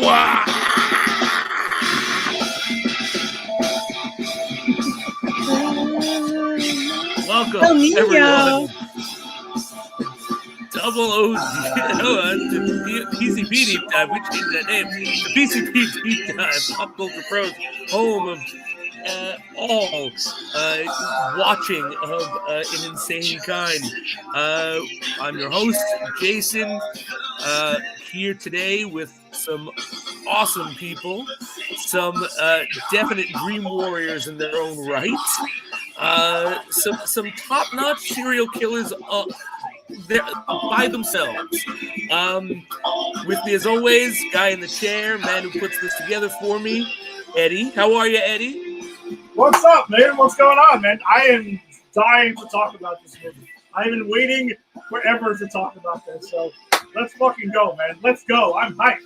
Welcome, everyone. Double O to PCP Deep Dive. We changed that name. The PCP Deep Dive, Pop Culture Pros, home of all watching of an insane kind. I'm your host, Jason, here today with some awesome people, some definite dream warriors in their own right, some top-notch serial killers by themselves. With me, as always, guy in the chair, man who puts this together for me, Eddie. How are you, Eddie? What's up, man? What's going on, man? I am dying to talk about this movie. I've been waiting forever to talk about this, so let's fucking go, man. Let's go. I'm hyped.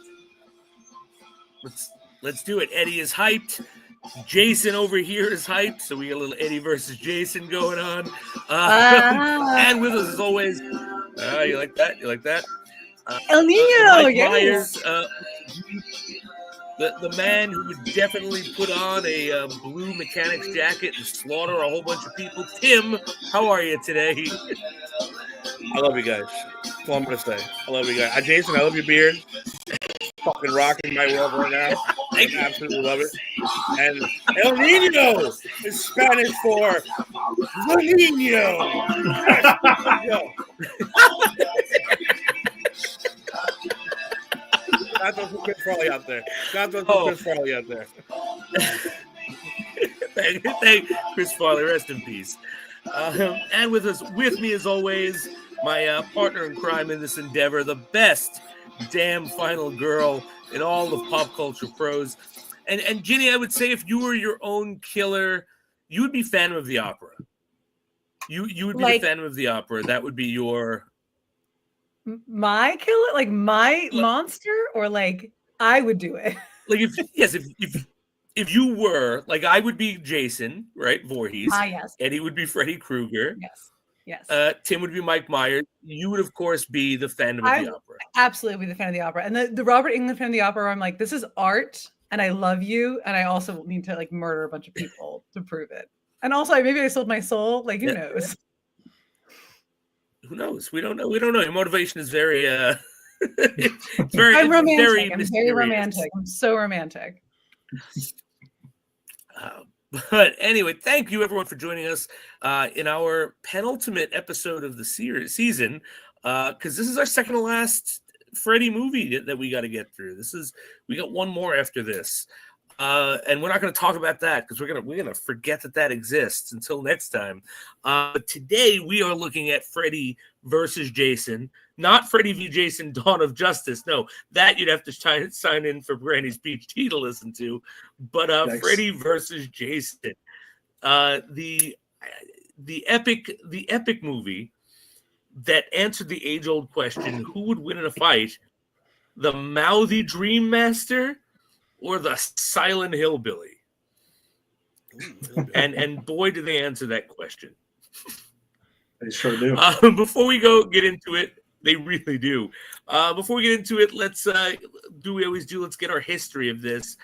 Let's do it. Eddie is hyped. Jason over here is hyped, so we got a little Eddie versus Jason going on. And with us, as always, you like that? You like that? El Nino, Mike yes. Myers, the man who would definitely put on a blue mechanic's jacket and slaughter a whole bunch of people. Tim, how are you today? I love you guys. That's all I'm going to say. I love you guys. Jason, I love your beard. Fucking rocking my world right now. I absolutely love it. And El Nino is Spanish for the Nino. God knows Chris Farley out there. God knows Chris Farley out there. Thank Chris Farley. Rest in peace. And with me as always, my partner in crime in this endeavor, the best damn final girl in all of Pop Culture Pros. And Ginny, I would say if you were your own killer, you would be Phantom of the Opera. You would be the Phantom of the Opera. That would be your my killer, like my monster, or like I would do it. Like if you were, like, I would be Jason, right? Voorhees. Yes. Eddie would be Freddy Krueger. Yes. Tim would be Mike Myers. You would, of course, be the Phantom of the Opera. Absolutely be the Phantom of the Opera. And the Robert Englund Phantom of the Opera, I'm like, this is art, and I love you, and I also need to like murder a bunch of people to prove it. And also, maybe I sold my soul. Like, who knows? Who knows? We don't know. Your motivation is very, it's very, I'm romantic. very I'm very romantic. I'm so romantic. But anyway, thank you everyone for joining us in our penultimate episode of the season, because this is our second to last Freddy movie that we got to get through. We got one more after this, and we're not going to talk about that because we're gonna forget that exists until next time. But today we are looking at Freddy versus Jason. Not Freddy v. Jason, Dawn of Justice. No, that you'd have to sign in for Granny's Peach Tea to listen to. But nice. Freddy versus Jason, the epic movie that answered the age-old question: who would win in a fight, the mouthy Dream Master or the silent hillbilly? And boy, do they answer that question. They sure do. Before we get into it. They really do. Before we get into it, let's let's get our history of this.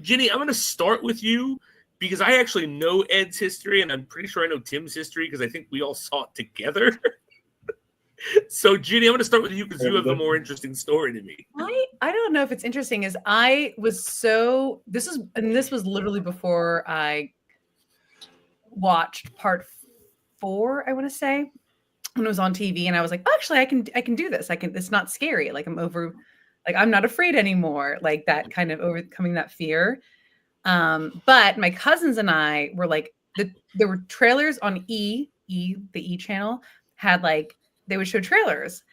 Ginny, I'm going to start with you because I actually know Ed's history, and I'm pretty sure I know Tim's history because I think we all saw it together. So, Ginny, I'm going to start with you because you have a more interesting story to me. I don't know if it's interesting. This was literally before I watched part 4, I want to say. When it was on TV, and I was like, actually, I can do this. It's not scary. Like I'm not afraid anymore. Like that kind of overcoming that fear. But my cousins and I were like, there were trailers on the E channel had like, they would show trailers,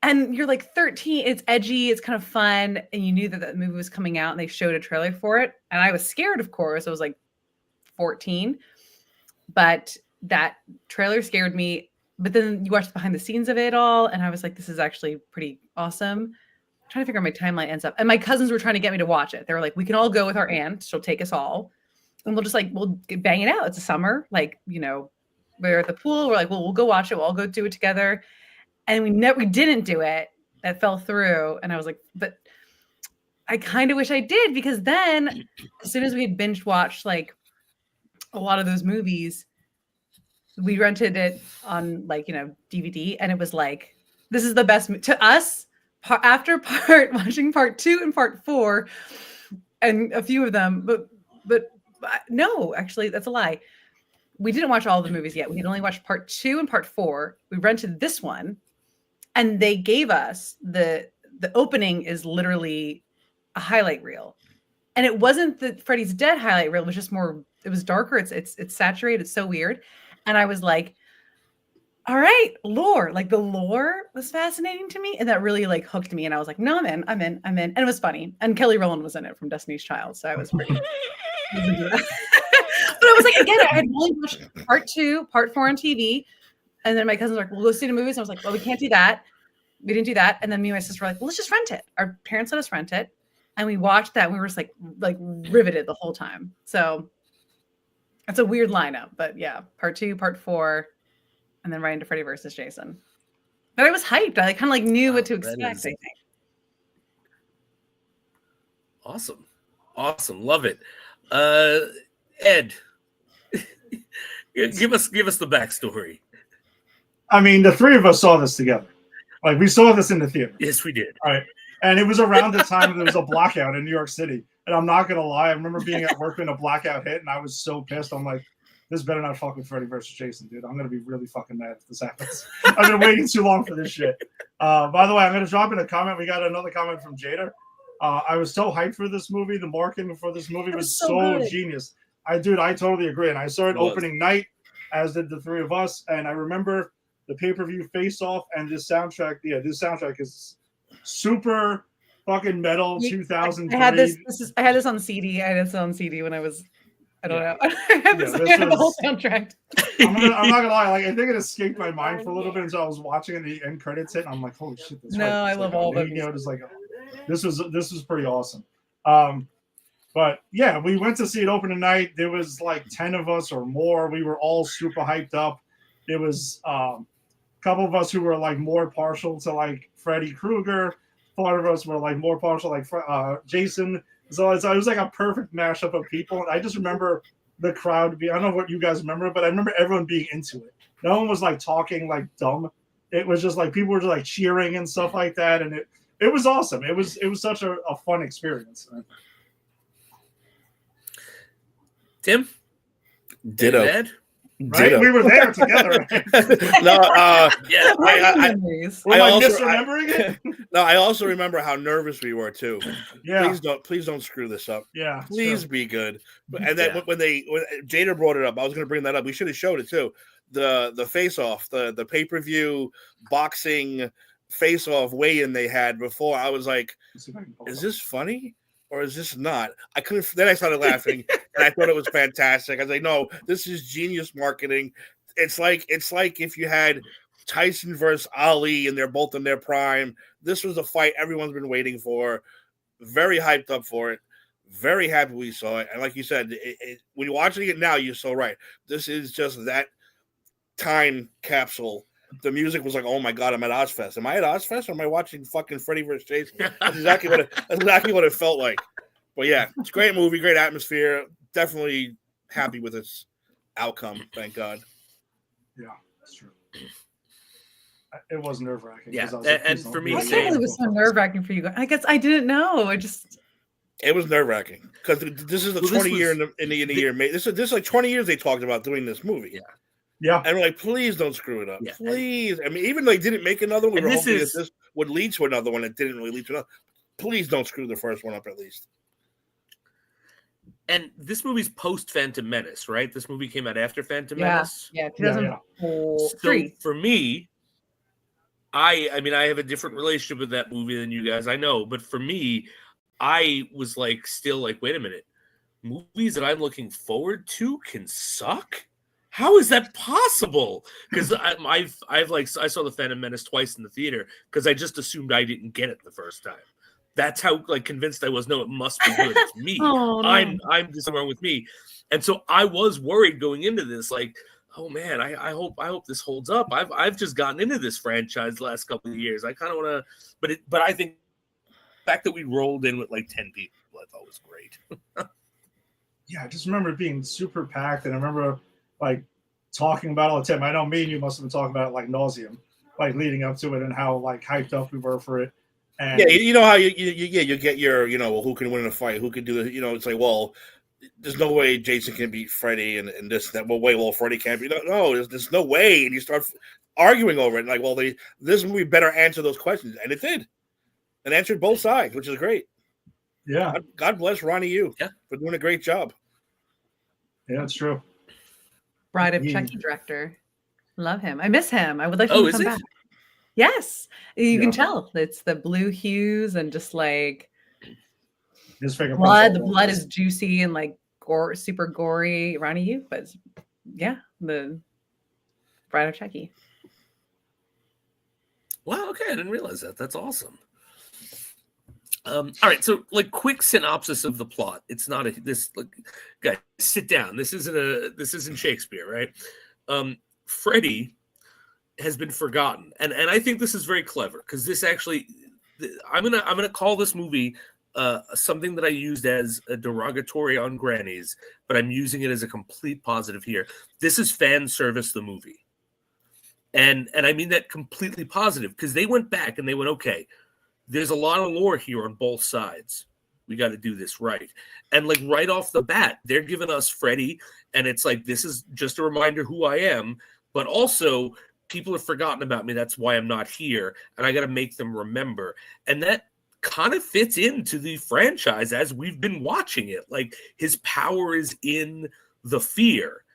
and you're like 13. It's edgy. It's kind of fun. And you knew that movie was coming out, and they showed a trailer for it. And I was scared, of course. I was like 14, but that trailer scared me. But then you watch the behind the scenes of it all, and I was like, this is actually pretty awesome. I'm trying to figure out my timeline ends up. And my cousins were trying to get me to watch it. They were like, we can all go with our aunt. She'll take us all. And we'll bang it out. It's a summer. Like, we're at the pool. We're like, well, we'll go watch it. We'll all go do it together. And we didn't do it. That fell through. And I was like, but I kind of wish I did, because then as soon as we had binge watched like a lot of those movies, we rented it on like, DVD, and it was like, this is the best to us. After watching part 2 and part 4 and a few of them, but no, actually that's a lie. We didn't watch all the movies yet. We had only watched part 2 and part 4. We rented this one, and they gave us the opening is literally a highlight reel. And it wasn't the Freddy's Dead highlight reel. It was just more, it was darker. It's saturated. It's so weird. And I was like, all right, lore. Like the lore was fascinating to me. And that really like hooked me. And I was like, no, I'm in. And it was funny. And Kelly Rowland was in it from Destiny's Child. So I was pretty But I was like, again, I had only watched part 2, part 4 on TV. And then my cousins were like, we'll go see the movies. And I was like, well, we can't do that. We didn't do that. And then me and my sister were like, well, let's just rent it. Our parents let us rent it. And we watched that. And we were just like riveted the whole time. So it's a weird lineup. But yeah, part 2, part 4, and then right into Freddy versus Jason. But I was hyped. I kind of like knew what to expect, I think. Awesome. Love it. Ed, give us the backstory. I mean, the three of us saw this together. Like, we saw this in the theater. Yes, we did. All right. And it was around the time there was a blackout in New York City. And I'm not going to lie. I remember being at work when a blackout hit, and I was so pissed. I'm like, this better not fuck with Freddy versus Jason, dude. I'm going to be really fucking mad if this happens. I've been waiting too long for this shit. By the way, I'm going to drop in a comment. We got another comment from Jada. I was so hyped for this movie. The marketing for this movie was so genius. I totally agree. And I saw it opening night, as did the three of us. And I remember the pay-per-view face-off and this soundtrack. Yeah, this soundtrack is super fucking metal. 2003. I had this on CD. I had this on CD when I was. I don't know. I had the whole soundtrack. I'm not gonna lie. Like, I think it escaped my mind for a little bit until I was watching it. The end credits hit. And I'm like, holy shit! I love all of them. Just like, this was pretty awesome. But yeah, we went to see it open tonight. There was like 10 of us or more. We were all super hyped up. There was a couple of us who were like more partial to like Freddy Krueger. Part of us were like more partial like Jason. So it was like a perfect mashup of people. And I just remember the crowd I don't know what you guys remember, but I remember everyone being into it. No one was like talking like dumb. It was just like people were just like cheering and stuff like that. And it was awesome. It was such a fun experience. Tim? Ditto. Ed? Right? Ditto. We were there together. Yeah. I misremembering it? No, I also remember how nervous we were too. Yeah. Please don't screw this up. Yeah. Please be good. And then when Jada brought it up, I was going to bring that up. We should have showed it too. The face off, the pay-per-view boxing face off weigh-in they had before. I was like, is this funny? Or is this not? I couldn't. Then I started laughing, and I thought it was fantastic. I was like, "No, this is genius marketing." It's like if you had Tyson versus Ali, and they're both in their prime. This was the fight everyone's been waiting for. Very hyped up for it. Very happy we saw it. And like you said, when you're watching it now, you're so right. This is just that time capsule. The music was like, oh my god, I'm at Ozfest. Am I at Ozfest or am I watching fucking Freddy vs. Jason? That's exactly what it felt like. But yeah, it's a great movie, great atmosphere. Definitely happy with its outcome. Thank God. Yeah, that's true. It was nerve-wracking. Yeah, and for me, it was so nerve-wracking for you guys. I guess I didn't know. It was nerve-wracking because this is the 20 year in the year. This is like 20 years they talked about doing this movie. Yeah. Yeah, and we're like, please don't screw it up. Yeah. Please. I mean, even though they didn't make another one, we were hoping that this would lead to another one. It didn't really lead to another. Please don't screw the first one up at least. And this movie's post Phantom Menace, right? This movie came out after Phantom Menace. Yeah, 2004. So for me, I mean, I have a different relationship with that movie than you guys, I know. But for me, I was like, still like, wait a minute. Movies that I'm looking forward to can suck? How is that possible? Because I saw the Phantom Menace twice in the theater because I just assumed I didn't get it the first time. That's how like convinced I was. No, it must be good. It's me. Oh, no. I'm just wrong with me. And so I was worried going into this, like, oh man, I hope this holds up. I've just gotten into this franchise the last couple of years. I kind of want to, but I think fact that we rolled in with like 10 people, I thought was great. Yeah, I just remember it being super packed, and I remember like talking about it all the time. I know me and you must have been talking about it like nauseum, like leading up to it, and how like hyped up we were for it. And Yeah, you know how you get your, well, who can win in a fight, who can do the, it's like, well, there's no way Jason can beat Freddy and this, that. Well, Freddy can't be. No, there's no way. And you start arguing over it. Like, well, this movie better answer those questions. And it did. It answered both sides, which is great. yeah. God bless Ronnie Yu for doing a great job. Yeah, it's true. Bride of Chucky director. Love him. I miss him. I would like him to come back. Yes. You can tell. It's the blue hues and just like his finger blood. The blood is juicy and like super gory. Ronnie Yu, but yeah, the Bride of Chucky. Wow, okay, I didn't realize that. That's awesome. All right, so like quick synopsis of the plot. It's not guys, sit down. This isn't Shakespeare, right? Freddy has been forgotten, and I think this is very clever because this actually, I'm gonna call this movie something that I used as a derogatory on grannies, but I'm using it as a complete positive here. This is fan service, the movie, and I mean that completely positive because they went back and they went, okay, there's a lot of lore here on both sides. We got to do this right. And like right off the bat, they're giving us Freddy. And it's like, this is just a reminder who I am. But also, people have forgotten about me. That's why I'm not here. And I got to make them remember. And that kind of fits into the franchise as we've been watching it. Like his power is in the fear.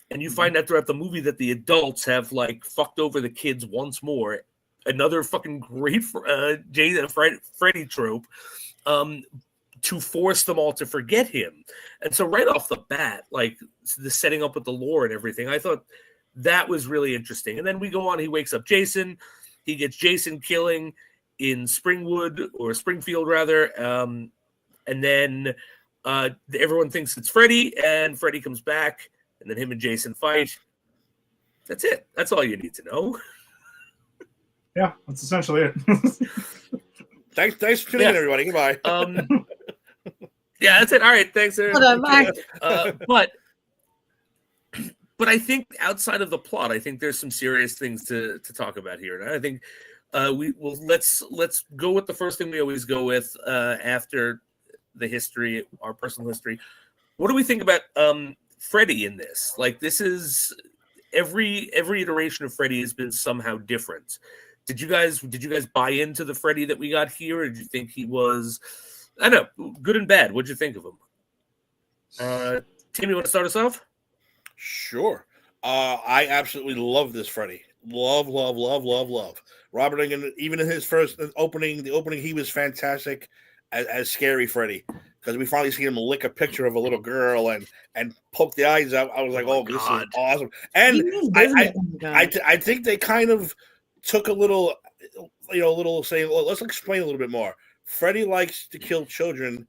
And you find out throughout the movie that the adults have like fucked over the kids once more. Another fucking great Freddy trope to force them all to forget him. And so right off the bat, like the setting up with the lore and everything, I thought that was really interesting. And then we go on, he wakes up Jason. He gets Jason killing in Springfield rather. And then everyone thinks it's Freddy, and Freddy comes back, and then him and Jason fight. That's it. That's all you need to know. Yeah, that's essentially it. Thanks for tuning in, everybody. Goodbye. Yeah, that's it. All right, thanks. Bye. But I think outside of the plot, I think there's some serious things to talk about here, and I think let's go with the first thing we always go with after the history, our personal history. What do we think about Freddy in this? Like, this is every iteration of Freddy has been somehow different. Did you guys buy into the Freddy that we got here, or did you think he was, I don't know, good and bad? What'd you think of him? Tim, you want to start us off? Sure. I absolutely love this Freddy. Love. Robert Englund, even in his first opening, he was fantastic as scary Freddy, because we finally see him lick a picture of a little girl and poke the eyes out. I was like, this is awesome. And I think they kind of took a little saying, well, let's explain a little bit more. Freddy likes to kill children,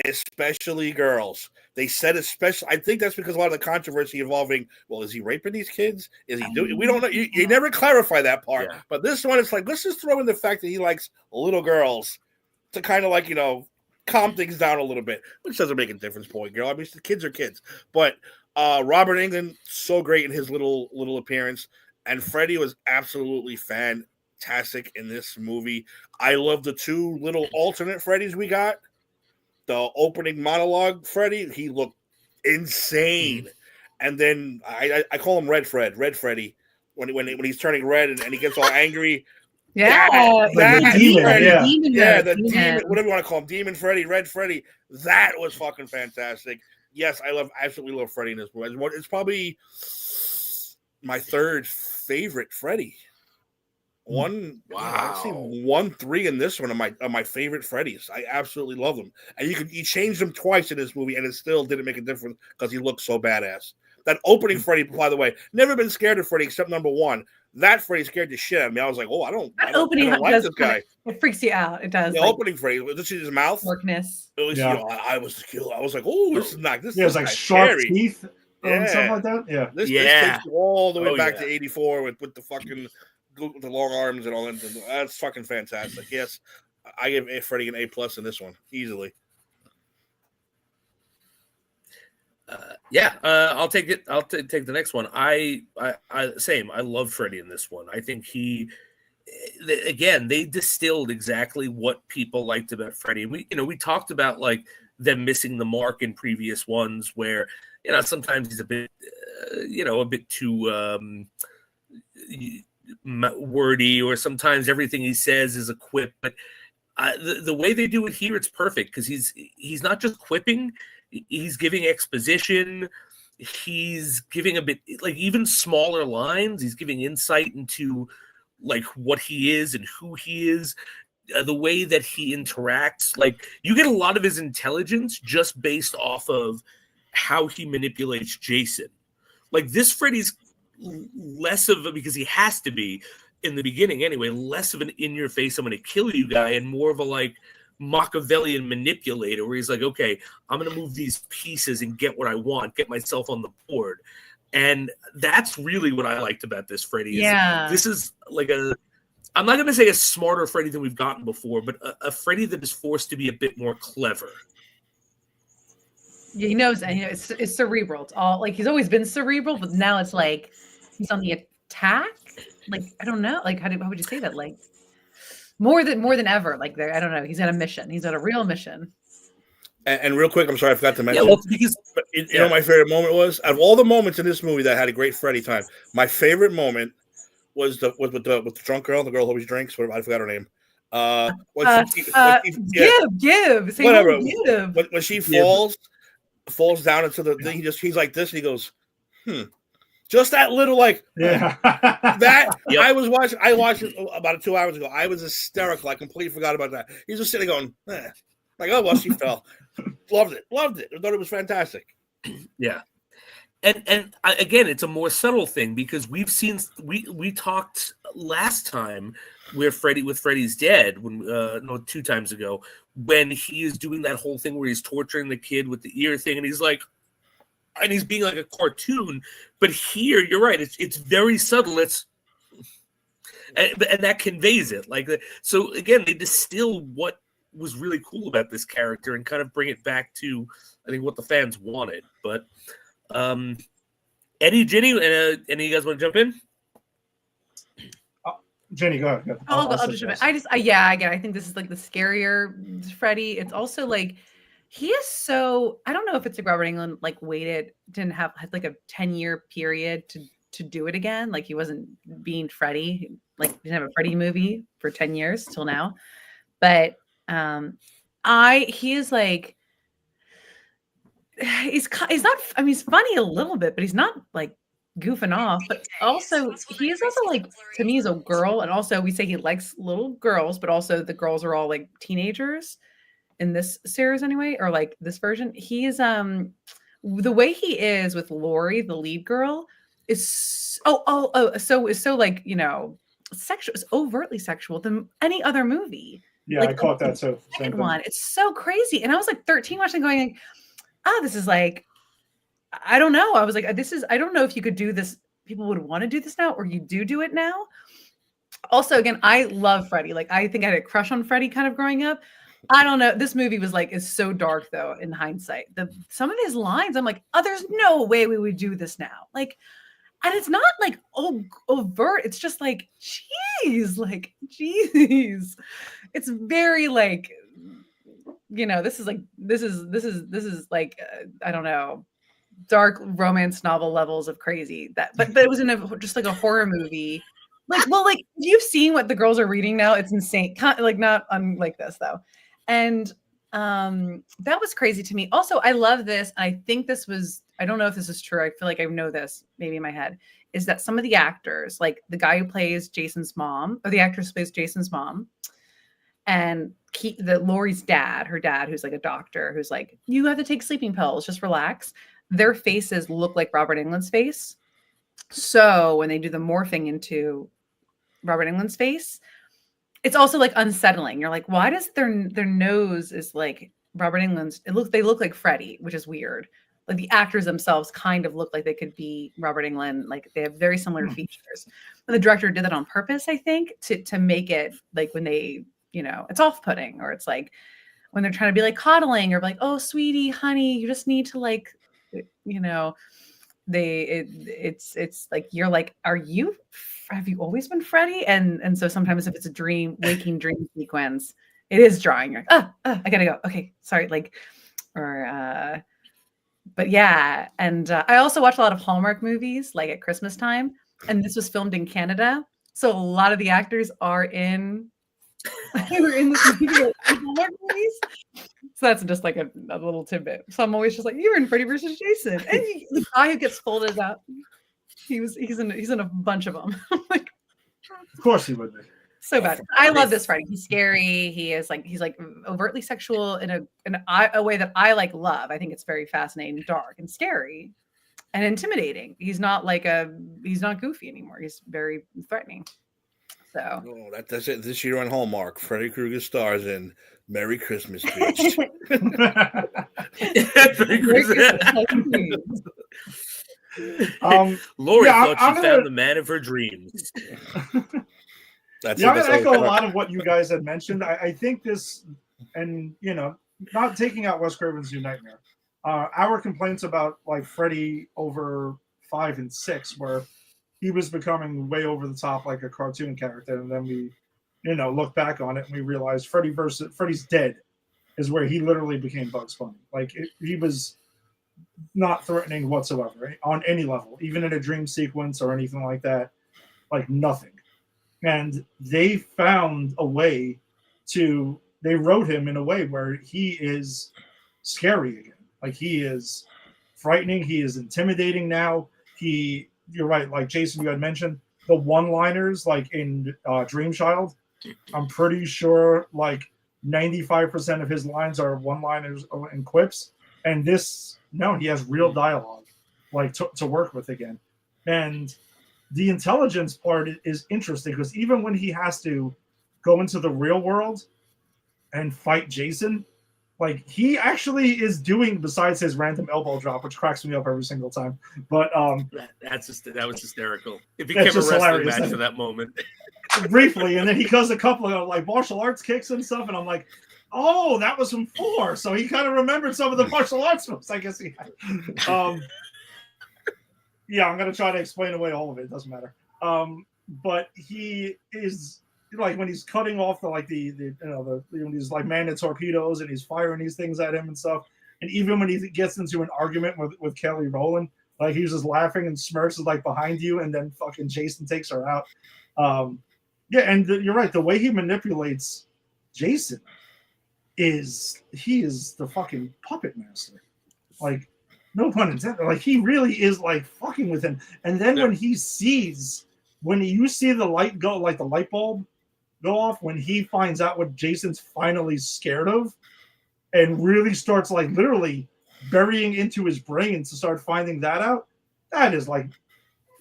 especially girls. They said especially. I think that's because a lot of the controversy involving, well, is he raping these kids? Is he doing? We don't know. You never clarify that part. Yeah. But this one, it's like, let's just throw in the fact that he likes little girls to kind of like, calm things down a little bit, which doesn't make a difference, boy, girl. I mean, the kids are kids. But Robert Englund, so great in his little appearance. And Freddy was absolutely fantastic in this movie. I love the two little alternate Freddys we got. The opening monologue Freddy, he looked insane. And then I call him Red Freddy, when he's turning red and he gets all angry. The demon, whatever you want to call him, Demon Freddy, Red Freddy. That was fucking fantastic. Yes, I absolutely love Freddy in this movie. It's probably my third favorite Freddy. 1, 3 in this one are my favorite Freddys. I absolutely love them. And you changed them twice in this movie, and it still didn't make a difference because he looked so badass. That opening Freddy, by the way, never been scared of Freddy except number 1. That Freddy scared the shit out of me. I was like, I don't like this guy. It freaks you out. It does. The opening Freddy, just in his mouth. Darkness. I was like, this is not. This is like sharp teeth. Something like that. Yeah. This takes you all the way back to 84 with the fucking the long arms and all that. That's fucking fantastic. Yes. I give Freddy an A+ in this one easily. I'll take it. I'll take the next one. I same. I love Freddy in this one. I think again, they distilled exactly what people liked about Freddy. We talked about like them missing the mark in previous ones, where sometimes he's a bit, a bit too wordy, or sometimes everything he says is a quip. But the way they do it here, it's perfect, because he's not just quipping. He's giving exposition. He's giving a bit, like, even smaller lines. He's giving insight into like what he is and who he is. The way that he interacts, like, you get a lot of his intelligence just based off of how he manipulates Jason. Like, this Freddy's less of a, because he has to be in the beginning anyway, less of an in your face, I'm going to kill you guy, and more of a like Machiavellian manipulator, where he's like, okay, I'm going to move these pieces and get what I want, get myself on the board. And that's really what I liked about this Freddy. Yeah. This is like I'm not going to say a smarter Freddy than we've gotten before, but a Freddy that is forced to be a bit more clever. Yeah, he knows, and it's cerebral. It's all like, he's always been cerebral, but now it's like he's on the attack. Like, I don't know. Like, how would you say that? Like, more than ever. Like, I don't know. He's on a mission. He's on a real mission. And real quick, I'm sorry, I forgot to mention. Yeah, well, because you know, my favorite moment was, out of all the moments in this movie that had a great Freddy time, my favorite moment was with the drunk girl, the girl who always drinks. Whatever, I forgot her name. Give. Say whatever. Give. When she falls down into the thing, he's like this, and he goes, Just that little, like, that. Yep. I watched it about 2 hours ago. I was hysterical. I completely forgot about that. He's just sitting going, like, oh, well, she fell. Loved it. I thought it was fantastic. Yeah. And again, it's a more subtle thing, because we talked last time with Freddy's Dead, when 2 times ago, when he is doing that whole thing where he's torturing the kid with the ear thing, and he's like, and he's being like a cartoon. But here, you're right, it's very subtle. And that conveys it. Like, so again, they distill what was really cool about this character and kind of bring it back to, I think, what the fans wanted. But Eddie, Jenny, any of you guys want to jump in? Jenny, go ahead. I'll just jump in. I think this is like the scarier Freddy. It's also like, he is so, I don't know if it's like Robert Englund like had like a 10-year period to do it again. Like, he wasn't being Freddy, like, he didn't have a Freddy movie for 10 years till now. But he is like, he's not, I mean, he's funny a little bit, but he's not like goofing off. But also, he is also like, to me, as a girl, and also we say he likes little girls, but also the girls are all like teenagers in this series anyway, or like this version. He's the way he is with Lori, the lead girl, is so like, sexual. It's overtly sexual than any other movie. Yeah, like, I caught that. So second one, it's so crazy. And I was like 13 watching, going, this is like, I don't know. I was like, I don't know if you could do this. People would want to do this now, or you do it now. Also, again, I love Freddy. Like, I think I had a crush on Freddy kind of growing up. I don't know. This movie is so dark, though, in hindsight. Some of his lines, I'm like, there's no way we would do this now. Like, and it's not like overt. It's just like, geez. It's very like, this is like, I don't know, dark romance novel levels of crazy. But it was just like a horror movie. Like, well, like, you've seen what the girls are reading now. It's insane. Like, not unlike this though. And that was crazy to me. Also, I love this. I think this was, I don't know if this is true. I feel like I know this maybe in my head, is that some of the actors, like the guy who plays Jason's mom, or the actress who plays Jason's mom, and Lori's dad, her dad, who's like a doctor, who's like, you have to take sleeping pills, just relax. Their faces look like Robert Englund's face. So when they do the morphing into Robert Englund's face, it's also like unsettling. You're like, why does their nose is like Robert Englund's? They look like Freddy, which is weird. Like, the actors themselves kind of look like they could be Robert Englund. Like, they have very similar features. And the director did that on purpose, I think, to make it like, when they, it's off-putting, or it's like when they're trying to be like coddling or like, oh, sweetie, honey, you just need to like, it's like, you're like, have you always been Freddy? And so sometimes if it's a waking dream sequence, it is drawing. You're like, I gotta go. Okay, sorry. Like, but yeah. And I also watch a lot of Hallmark movies, like at Christmas time. And this was filmed in Canada. So a lot of the actors are in the Hallmark movies. So that's just like a little tidbit. So I'm always just like, you're in Freddy versus Jason. And the guy who gets folded up, he's in a bunch of them. Like, of course he would be. So bad. I love this Freddy. He's scary. He's like overtly sexual in a way that I like love. I think it's very fascinating, dark, and scary, and intimidating. He's not goofy anymore. He's very threatening. So that's it. This year on Hallmark, Freddy Krueger stars in Merry Christmas, bitch. Lori thought she found the man of her dreams. I'm going to echo a lot of what you guys had mentioned. I think this, and not taking out Wes Craven's New Nightmare, our complaints about like Freddy over 5 and 6, where he was becoming way over the top like a cartoon character, and then we, look back on it and we realized Freddy's Dead is where he literally became Bugs Bunny. Like he was not threatening whatsoever on any level, even in a dream sequence or anything like that. Like nothing. And they found a way they wrote him in a way where he is scary again. Like he is frightening. He is intimidating now. You're right. Like Jason, you had mentioned the one-liners like in Dream Child. I'm pretty sure like 95% of his lines are one-liners and quips. And he has real dialogue like to work with again. And the intelligence part is interesting because even when he has to go into the real world and fight Jason, like he actually is doing, besides his random elbow drop, which cracks me up every single time. But that was hysterical. It became a wrestling match for that moment. Briefly, and then he does a couple of like martial arts kicks and stuff, and I'm like, oh, that was from 4. So he kind of remembered some of the martial arts moves, I guess he had. Yeah, I'm gonna try to explain away all of it. It doesn't matter. But he is like when he's cutting off these like man torpedoes and he's firing these things at him and stuff. And even when he gets into an argument with Kelly Rowland, like he's just laughing and smirks is like behind you, and then fucking Jason takes her out. And you're right. The way he manipulates Jason is the fucking puppet master. Like. No pun intended. Like he really is like fucking with him. And then when you see the light go, like the light bulb go off, when he finds out what Jason's finally scared of, and really starts like literally burying into his brain to start finding that out, that is like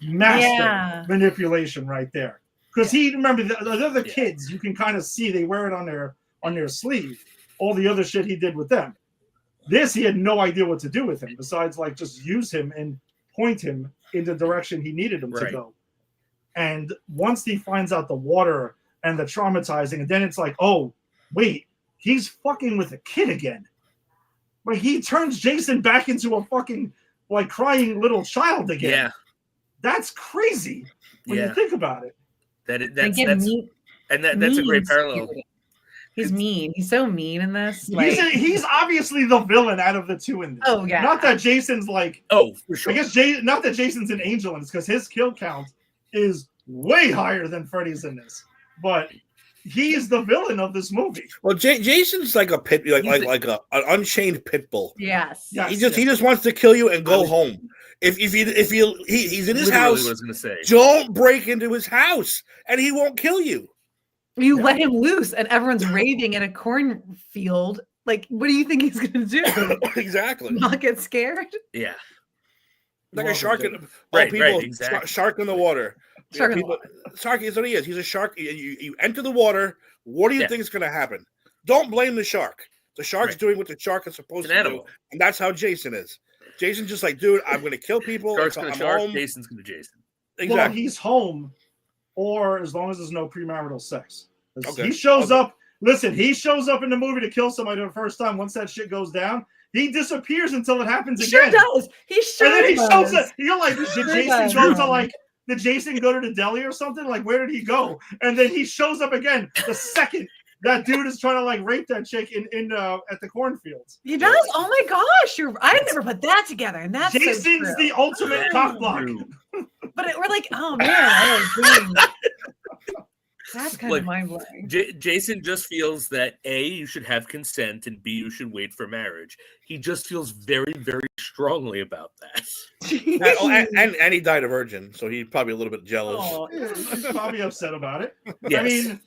master manipulation right there. Because remember the other kids, you can kind of see they wear it on their sleeve. All the other shit he did with them. This, he had no idea what to do with him, besides like just use him and point him in the direction he needed him to go. And once he finds out the water and the traumatizing, and then it's like, oh, wait, he's fucking with a kid again. Like he turns Jason back into a fucking like crying little child again. Yeah. That's crazy when you think about it. That's a great parallel. He's mean. He's so mean in this. He's obviously the villain out of the two in this. Oh yeah. Not that Jason's like. Oh, for sure. I guess not that Jason's an angel in this, because his kill count is way higher than Freddy's in this. But he is the villain of this movie. Well, Jason's like a pit, like an unchained pit bull. Yes. He just wants to kill you and go home. If he's in his house, what I was gonna say. Don't break into his house, and he won't kill you. You let him loose, and everyone's raving in a cornfield. Like, what do you think he's going to do? Exactly. Not get scared? Yeah. Like a shark in exactly. Shark in the water. Shark in the water. Shark is what he is. He's a shark. You enter the water. What do you think is going to happen? Don't blame the shark. The shark's doing what the shark is supposed to do, and that's how Jason is. Jason's just like, dude, I'm going to kill people. Shark's going to shark. Home. Jason's going to Jason. Exactly. Well, he's home. Or as long as there's no premarital sex. Okay. He shows up Listen, he shows up in the movie to kill somebody the first time. Once that shit goes down, he disappears until it happens He sure again. does. He sure And then he does. shows up. You're like, did Sure Jason does. go to like? Did Jason go to the deli or something? Like, where did he go? And then he shows up again the second that dude is trying to like rape that chick in at the cornfields. He does. Oh my gosh, I never put that together, and that's Jason's so true. the ultimate cockblock. But we're like, oh man, I agree. That's kind Like, of mind blowing. Jason just feels that A, you should have consent, and B, you should wait for marriage. He just feels very, very strongly about that. And he died a virgin, so he's probably a little bit jealous. Oh, He's probably upset about it. Yes. I mean,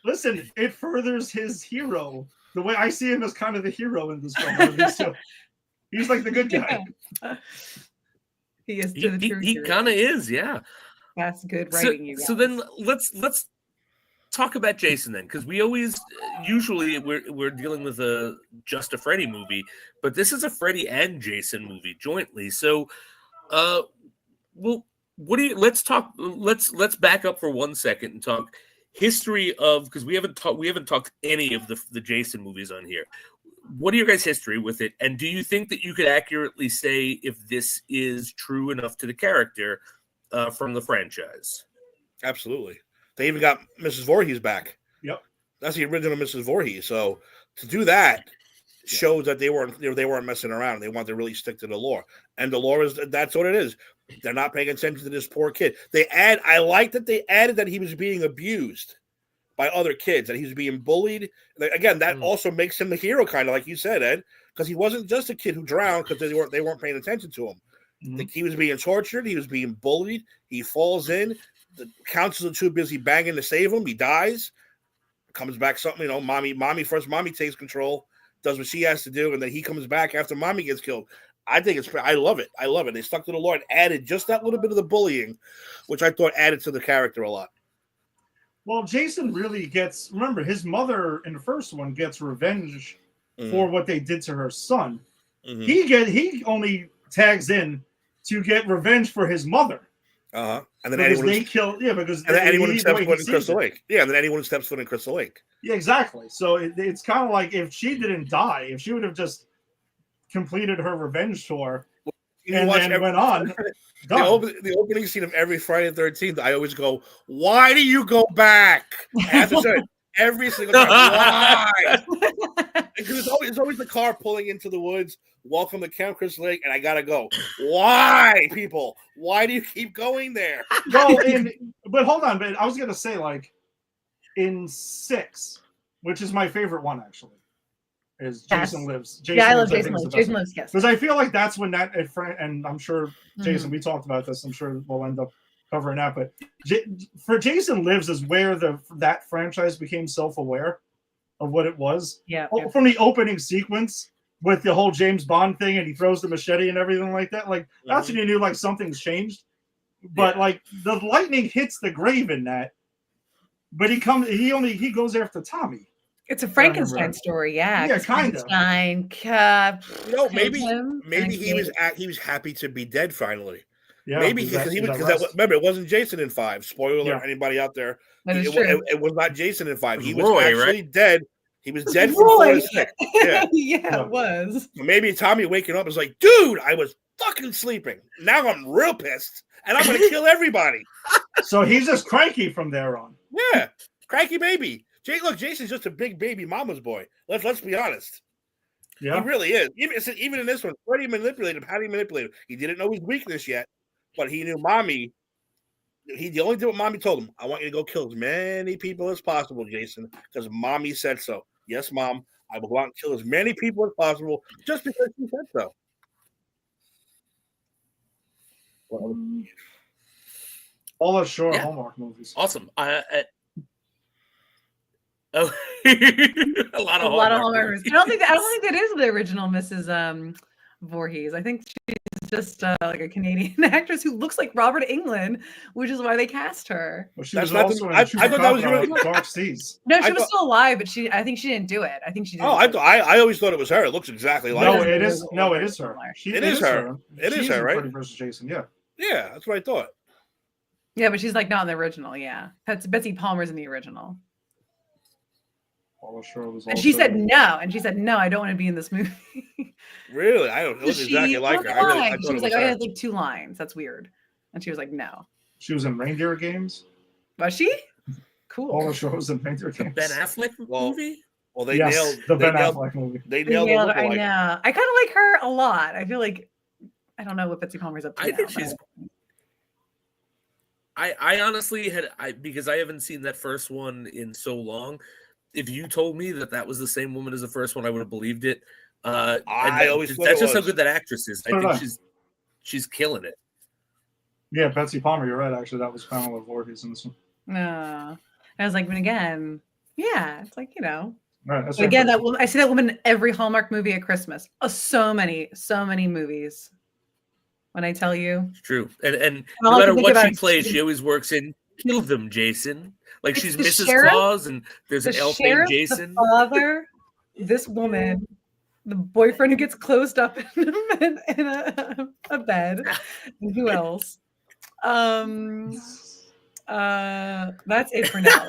listen, it furthers his hero. The way I see him as kind of the hero in this film. He's like the good guy. he is to the truth. He kind of is, yeah. That's good writing, you guys. So then let's talk about Jason then, because we always usually we're dealing with just a Freddy movie, but this is a Freddy and Jason movie jointly. So, well, what do you? Let's talk. Let's back up for 1 second and talk history of, because we haven't talked any of the Jason movies on here. What are your guys' history with it, and do you think that you could accurately say if this is true enough to the character from the franchise? Absolutely. They even got Mrs. Voorhees back. Yep. That's the original Mrs. Voorhees. So to do that shows that they weren't messing around. They want to really stick to the lore. And the lore that's what it is. They're not paying attention to this poor kid. I like that they added that he was being abused by other kids, that he was being bullied. Again, that also makes him the hero, kind of like you said, Ed, because he wasn't just a kid who drowned because they weren't paying attention to him. Mm-hmm. He was being tortured. He was being bullied. He falls in. The counselors are too busy banging to save him. He dies. Comes back something, mommy takes control, does what she has to do, and then he comes back after mommy gets killed. I love it. They stuck to the Lord, added just that little bit of the bullying, which I thought added to the character a lot. Well, Jason really remember, his mother in the first one gets revenge for what they did to her son. Mm-hmm. He only tags in to get revenge for his mother. And then because anyone who steps foot in Crystal Lake. Yeah, and then anyone who steps foot in Crystal Lake. Yeah, exactly. So it's kind of like if she didn't die, if she would have just completed her revenge tour and then went on. The opening scene of every Friday the 13th, I always go, "Why do you go back?" Every single time. Why? Because it's always the car pulling into the woods. Welcome to Camp Crystal Lake, and I gotta go. Why, people? Why do you keep going there? But hold on, but I was gonna say, like, in 6, which is my favorite one actually, is Jason Lives. I love Jason Lives. Jason Lives, yes. Because I feel like that's when and I'm sure Jason, we talked about this. I'm sure we'll end up covering that, but for Jason Lives is where that franchise became self-aware of what it was. Yeah. From the opening sequence with the whole James Bond thing, and he throws the machete and everything like that. Like that's when you knew like something's changed. But like the lightning hits the grave in that, but he goes after Tommy. It's a Frankenstein story, yeah. Yeah, kind of. Maybe he was happy to be dead finally. Yeah, maybe because remember, it wasn't Jason in 5. Spoiler alert, anybody out there. It was not Jason in 5. He was actually dead. He was dead from 4 to 6. Yeah. It was. Maybe Tommy waking up is like, dude, I was fucking sleeping. Now I'm real pissed, and I'm going to kill everybody. So he's just cranky from there on. Yeah, cranky baby. Look, Jason's just a big baby mama's boy. Let's be honest. Yeah, he really is. Even in this one, Freddy manipulated him. How did he manipulate him? He didn't know his weakness yet, but he knew mommy. He only did what mommy told him. I want you to go kill as many people as possible, Jason, because mommy said so. Yes, mom. I will go out and kill as many people as possible just because she said so. All of Shore Hallmark movies. Awesome. A lot of Hallmark movies. I don't think that is the original Mrs. Voorhees. I think she's just like a Canadian actress who looks like Robert England, which is why they cast her. Well, she was also I thought that was really Dark Seas. No, she was still alive, but I think she didn't do it. I think she didn't. I always thought it was her. It looks exactly like her. It is her. It is her. It is her, right? Freddy versus Jason, yeah. Yeah, that's what I thought. Yeah, but she's like not in the original. Yeah, Betsy Palmer's in the original. Paula Shore was And she also- said no. And she said, no, I don't want to be in this movie. Really? I don't know exactly like her. I She thought was it like, was I her. had like 2 lines. That's weird. And she was like, no. She was in Reindeer Games. Was she? Cool. Paula Shore was in Reindeer Games. Ben Affleck movie? Well, they Yes, nailed the they Ben nailed, Affleck movie. They They nailed the nailed her, I lookalike. know. I kind of like her a lot. I feel like I don't know what Betsy Palmer's up to. I now, think but she's. I honestly because I haven't seen that first one in so long. If you told me that was the same woman as the first one, I would have believed it. I always thought that's it just how was. good that actress is. I So think did I. she's killing it. Yeah, Betsy Palmer. You're right. Actually, that was Pamela Voorhees in this one. no. I was like, but again, yeah, it's like, Right. That's But again, that woman, I see that woman in every Hallmark movie at Christmas. Oh, so many movies. When I tell you, It's true. And all no I matter can think what about she is plays, she always works in Kill Them, Jason. Like It's she's the Mrs. sheriff, Claus, and there's the an elf named sheriff, Jason. the father, this woman, the boyfriend who gets closed up in a bed, and who else? That's it for now.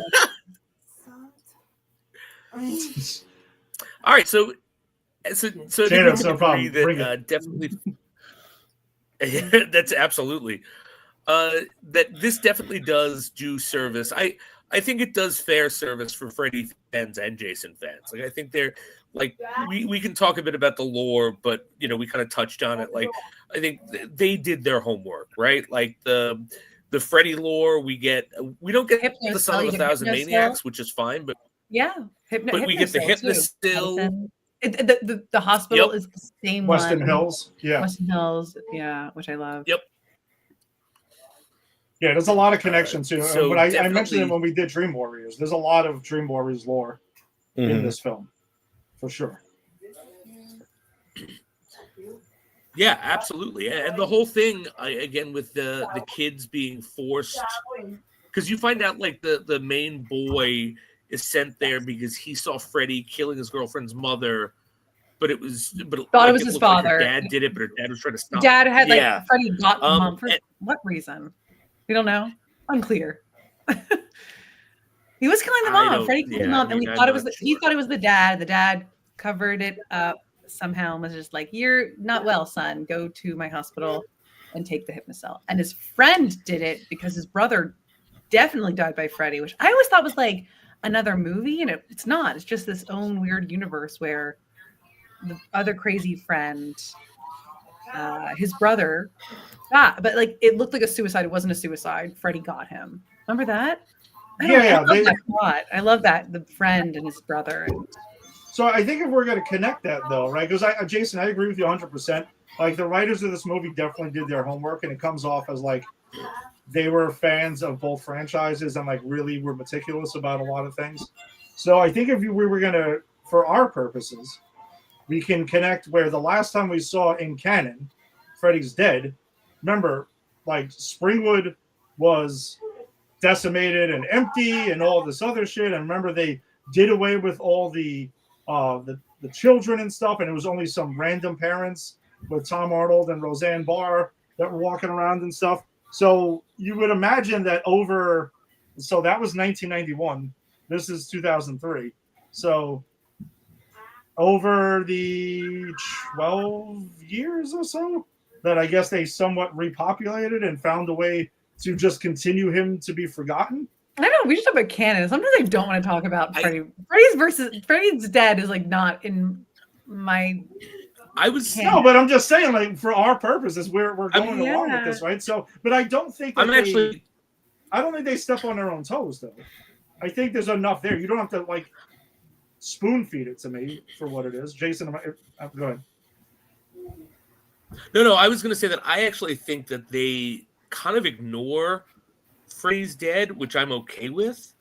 All right, so I think Jada, we it's can no problem. agree Bring that definitely. That's absolutely. That this definitely does do service. I think it does fair service for Freddy fans and Jason fans. Like I think they're like we can talk a bit about the lore, but we kind of touched on it. Like I think they did their homework, right? Like the Freddy lore, we don't get the Son of a Thousand Maniacs, which is fine, but yeah, but we get the Hypnostill. The hospital is the same Weston one. Hills. Yeah. Weston Hills, yeah, which I love. Yep. Yeah, there's a lot of connections too. So But I mentioned it when we did Dream Warriors. There's a lot of Dream Warriors lore in this film, for sure. Yeah, absolutely. And the whole thing, again, with the kids being forced, because you find out like the main boy is sent there because he saw Freddy killing his girlfriend's mother, but it was Thought like, it was his looked like father. her dad did it, but her dad was trying to stop. Dad had Yeah. Freddy got the mom for and- what reason? We don't know. Unclear. He was killing the I mom. don't- Freddy killed the yeah, mom, I and mean, he thought I'm it was not he sure. thought it was the dad. The dad covered it up somehow and was just like, "You're not well, son. Go to my hospital and take the Hypnocell." And his friend did it because his brother definitely died by Freddy, which I always thought was like another movie, and it's not. It's just this own weird universe where the other crazy friend, his brother, but like it looked like a suicide. It wasn't a suicide. Freddy got him. Remember that? I love that plot. I love that the friend and his brother. So I think if we're going to connect that though, right? Because Jason, I agree with you 100%. Like the writers of this movie definitely did their homework, and it comes off as like they were fans of both franchises and like really were meticulous about a lot of things. So I think if we were going to, for our purposes, we can connect where the last time we saw in canon, Freddy's dead. Remember, like Springwood was decimated and empty and all this other shit. And remember, they did away with all the children and stuff, and it was only some random parents with Tom Arnold and Roseanne Barr that were walking around and stuff. So you would imagine that so that was 1991. This is 2003. So over the 12 years or so that I guess they somewhat repopulated and found a way to just continue him to be forgotten. I know we just talk about canon. Sometimes I don't want to talk about Freddy. Freddy's dead is like not in my. No, but I'm just saying, like for our purposes, we're going along with this, right? So, but I don't think I don't think they step on their own toes, though. I think there's enough there. You don't have to like spoon feed it to me for what it is, Jason. Go ahead. No, I was going to say that I actually think that they kind of ignore Freddy's dead, which I'm okay with,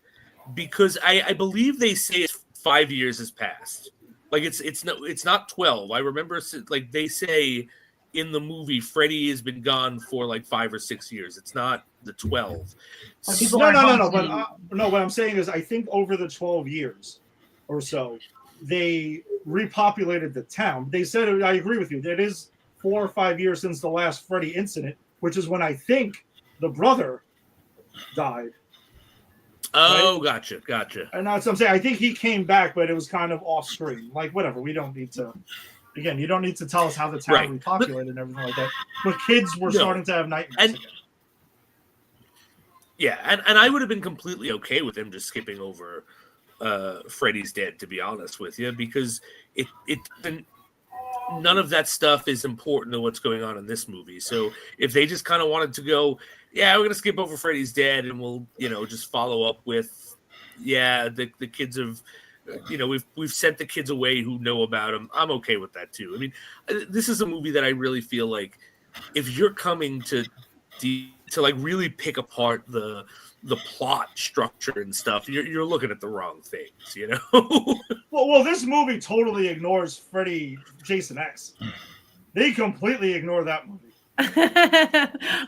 because I believe they say 5 years has passed. Like it's not 12. I remember like they say in the movie Freddy has been gone for like 5 or 6 years. It's not the 12. No. But what I'm saying is I think over the 12 years or so, they repopulated the town. They said, I agree with you, that it is 4 or 5 years since the last Freddy incident, which is when I think the brother died. Oh, gotcha. And that's what I'm saying. I think he came back, but it was kind of off screen. Like, whatever. We don't need to. Again, you don't need to tell us how the town repopulated and everything like that. But kids were starting to have nightmares again. Yeah, and I would have been completely okay with him just skipping over Freddy's dead, to be honest with you, because none of that stuff is important to what's going on in this movie. So if they just kind of wanted to go, yeah, we're gonna skip over Freddy's dead, and we'll just follow up with, the kids have, we've sent the kids away who know about him. I'm okay with that too. I mean, this is a movie that I really feel like if you're coming to like really pick apart the plot structure and stuff, you're looking at the wrong things, Well, this movie totally ignores Jason X. They completely ignore that movie.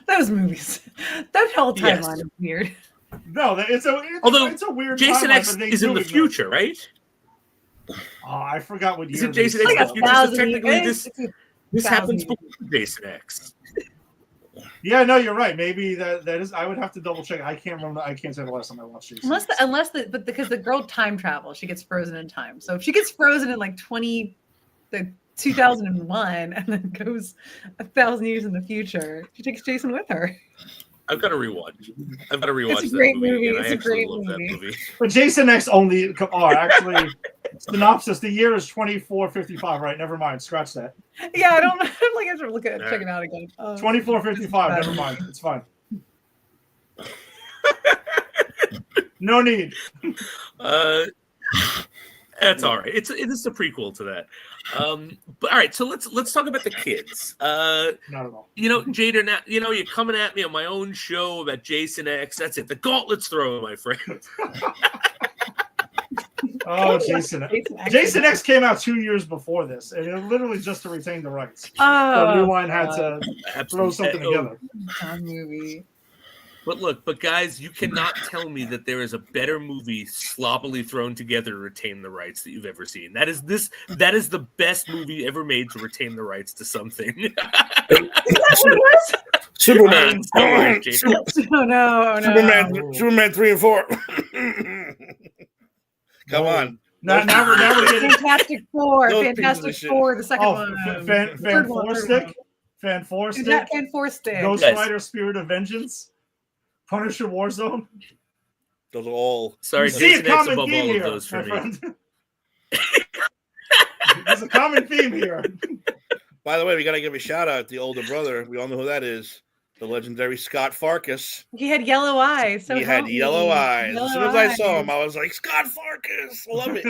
Those movies, that whole timeline is weird. No, it's a weird. Jason timeline, X is in the future, right? Oh, I forgot what year. Is it Jason X in the future? So technically, this happens before Jason X. Yeah, no, you're right. Maybe that is. I would have to double check. I can't remember. I can't say the last time I watched Jason. But because the girl time travels, she gets frozen in time. So if she gets frozen in like 2001 and then goes 1,000 years in the future, she takes Jason with her. I've got to rewatch. It's a that great movie. movie. I actually love that movie. But Jason X only. Actually, synopsis. The year is 2455. Right. Never mind. Scratch that. Yeah, I don't. I'm like I have to check it out again. 2455. Never mind. It's fine. No need. That's all right. It is a prequel to that. But all right, so let's talk about the kids. Not at all. Jader, now you're coming at me on my own show about Jason X. That's it. The gauntlet's thrown, my friend. Oh, Jason X came out 2 years before this, and it literally just to retain the rights. So New Line had to throw something together. Movie. But guys, you cannot tell me that there is a better movie sloppily thrown together to retain the rights that you've ever seen. That is the best movie ever made to retain the rights to something. Superman. No. Superman 3 and 4. Come on. Now we're getting Fantastic Four. Fantastic Four. The second one. Fan Four Stick. Ghost Rider: Spirit of Vengeance. Punisher: Warzone. Those are all. Sorry, Jason X above all of those for me. There's a common theme here. By the way, we got to give a shout out to the older brother. We all know who that is. The legendary Scott Farkas. He had yellow eyes. He had yellow eyes. As soon as I saw him, I was like, Scott Farkas. I love it.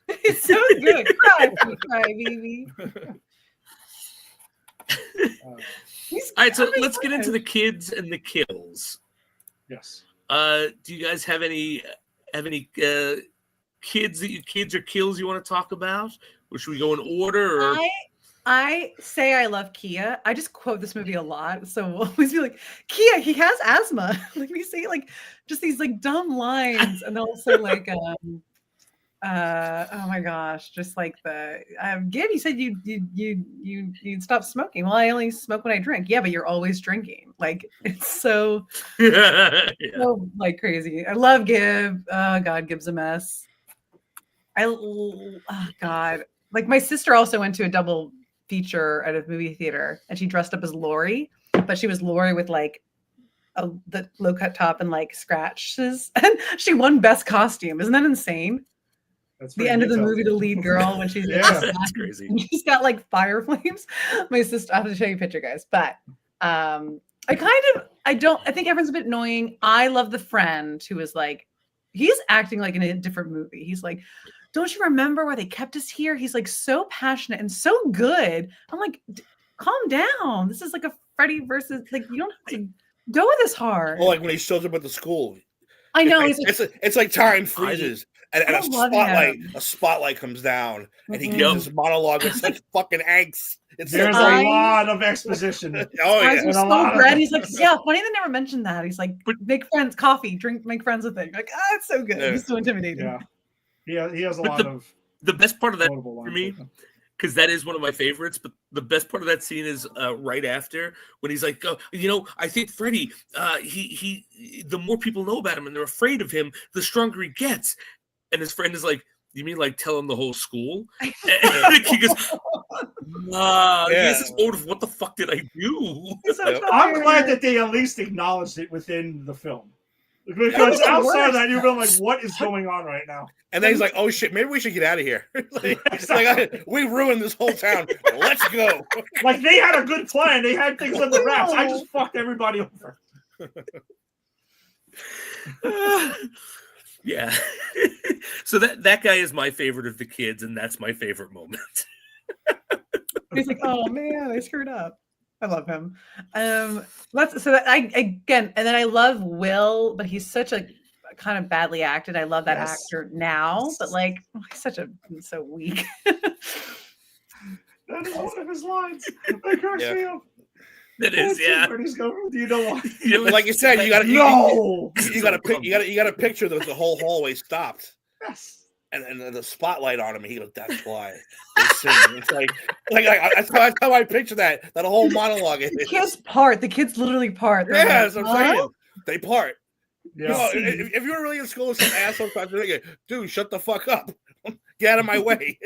It's so good. Cry, baby. All right, so let's get into the kids and the kills. Yes. Do you guys have any kids or kills you want to talk about? Or should we go in order? Or? I say I love Kia. I just quote this movie a lot, so we'll always be like, Kia, he has asthma. Like we say like just these like dumb lines, and also like oh my gosh, just like the Gib, you said you'd stop smoking. Well, I only smoke when I drink. Yeah, but you're always drinking. Like it's so so like crazy. I love Gib. Oh God, Gib's a mess. Oh God. Like my sister also went to a double feature at a movie theater, and she dressed up as Lori, but she was Lori with like the low cut top and like scratches, and she won best costume. Isn't that insane? That's the end of the movie, the lead girl when she's that's crazy. And she's got like fire flames. My sister, I have to show you a picture, guys. But I think everyone's a bit annoying. I love the friend who is like, he's acting like in a different movie. He's like, don't you remember why they kept us here? He's like so passionate and so good. I'm like, calm down. This is like a Freddy versus, like, you don't have to go this hard. Oh, like when he shows up at the school. I know. It's like time freezes. And a spotlight comes down, and he gives this monologue with such fucking angst. There's a lot of exposition. Oh yeah, so red. He's like, yeah, funny they never mentioned that. He's like, make friends, coffee, drink, make friends with it. You're like, it's so good. Yeah. He's so intimidating. Yeah, he has a lot of. The best part of that for me because that is one of my favorites. But the best part of that scene is right after when he's like, I think Freddy, the more people know about him and they're afraid of him, the stronger he gets. And his friend is like, you mean like tell him the whole school? And he goes, nah, he has this mode of what the fuck did I do? I'm glad that they at least acknowledged it within the film. Because outside of that, you've been like, what is going on right now? And then he's like, oh shit, maybe we should get out of here. We ruined this whole town. Let's go. Like they had a good plan. They had things on the wraps. I just fucked everybody over. Yeah. So that guy is my favorite of the kids, and that's my favorite moment. He's like, oh man, I screwed up. I love him. And then I love Will, but he's such a kind of badly acted. I love that actor now, but like he's so weak. That is one of his lines. That cracks me up. It is, yeah. Do you know why? Like you said, you got to you got to picture the whole hallway stopped. Yes. And the spotlight on him, he goes, "That's why." It's like that's how I picture that whole monologue. The kids part. The kids literally part. Yeah, that's what I'm saying. They part. Yeah. If you were really in school with some asshole, dude, shut the fuck up. Get out of my way.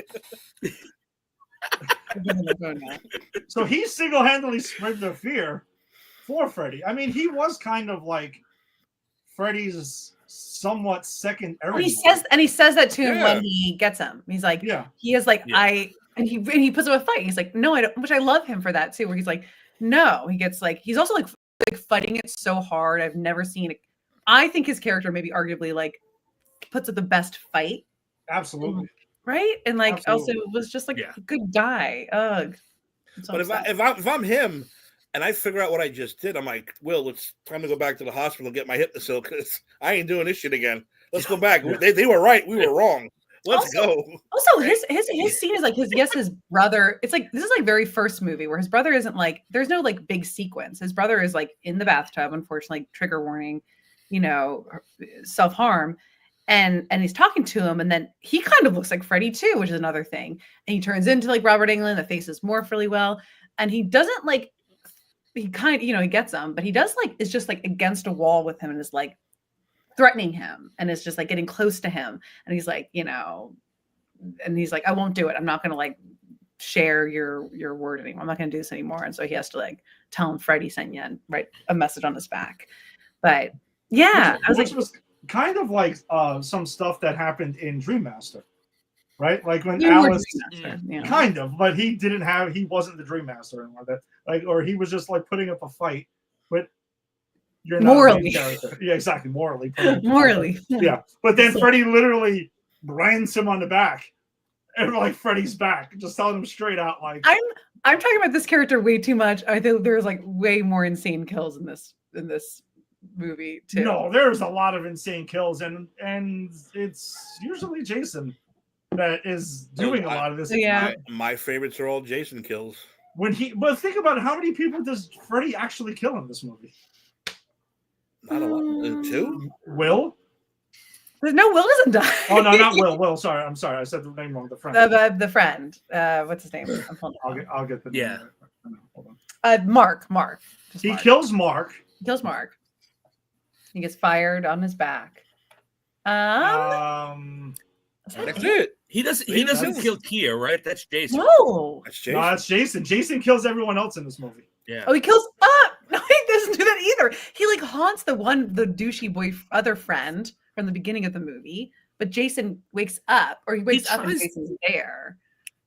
So he single-handedly spread the fear for Freddy. I mean, he was kind of like Freddy's somewhat second. And he says that to him when he gets him. He's like, he is like, he puts up a fight. He's like, no, I don't. Which I love him for that too. Where he's like, no. He gets like, he's also like fighting it so hard. I've never seen it. I think his character maybe arguably like puts up the best fight. Absolutely. Right, and like also was just like a good guy. Ugh. But if I'm him and I figure out what I just did, I'm like, Will, it's time to go back to the hospital and get my hypnosil because I ain't doing this shit again. Let's go back. They were right, we were wrong. Let's go. Also, his scene is like his brother. It's like this is like very first movie where his brother isn't like there's no like big sequence. His brother is like in the bathtub, unfortunately, trigger warning, self-harm. And he's talking to him, and then he kind of looks like Freddy too, which is another thing. And he turns into like Robert Englund. The faces morph really well, and he doesn't like. He kind of, he gets him, but he does like is just like against a wall with him and is like threatening him, and is just like getting close to him. And he's like, and he's like, I won't do it. I'm not gonna like share your word anymore. I'm not gonna do this anymore. And so he has to like tell him Freddy sent you and write a message on his back. But yeah, I was like. Kind of like some stuff that happened in Dream Master, right? Like when Alice, kind of, but he wasn't the Dream Master and like that, like, or he was just like putting up a fight, but you're not morally, yeah, exactly, morally, yeah. But then Freddy literally brands him on the back, and like Freddy's back, just telling him straight out, like I'm talking about this character way too much. I think there's like way more insane kills in this movie too. No, there's a lot of insane kills, and it's usually Jason that is doing a lot of this. Yeah, my favorites are all Jason kills. But think about how many people does Freddy actually kill in this movie? Not a lot. Two? Will? No, Will doesn't die. Oh no, not Will. Will, sorry, I'm sorry, I said the name wrong. The friend. The friend. What's his name? I'll get the name. Hold on. Mark. He kills Mark. Kills Mark. He gets fired on his back. That's it. He doesn't kill Kia, right? That's Jason. No. That's Jason. Jason kills everyone else in this movie. Yeah. Oh, he kills No, he doesn't do that either. He like haunts the douchey other friend from the beginning of the movie, but Jason wakes up, or he wakes up and Jason's there.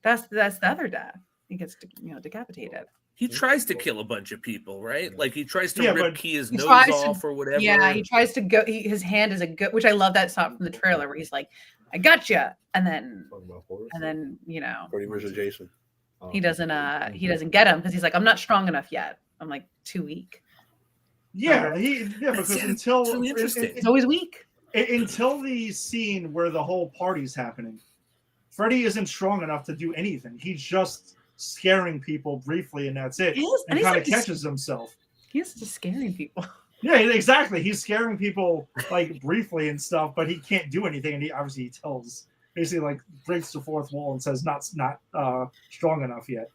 That's the other death. He gets decapitated. He tries to kill a bunch of people, right? Like he tries to rip Kia's nose off or whatever. Yeah, he tries to go. His hand is a good, which I love that shot from the trailer where he's like, "I got you," and then Freddy versus Jason. He doesn't get him because he's like, "I'm not strong enough yet. I'm like too weak." Yeah, because until it's always weak until the scene where the whole party's happening. Freddy isn't strong enough to do anything. He's just scaring people briefly, and that's it. And kind of catches himself. He's just scaring people. Yeah, exactly. He's scaring people like briefly and stuff, but he can't do anything. And he tells basically like breaks the fourth wall and says not strong enough yet.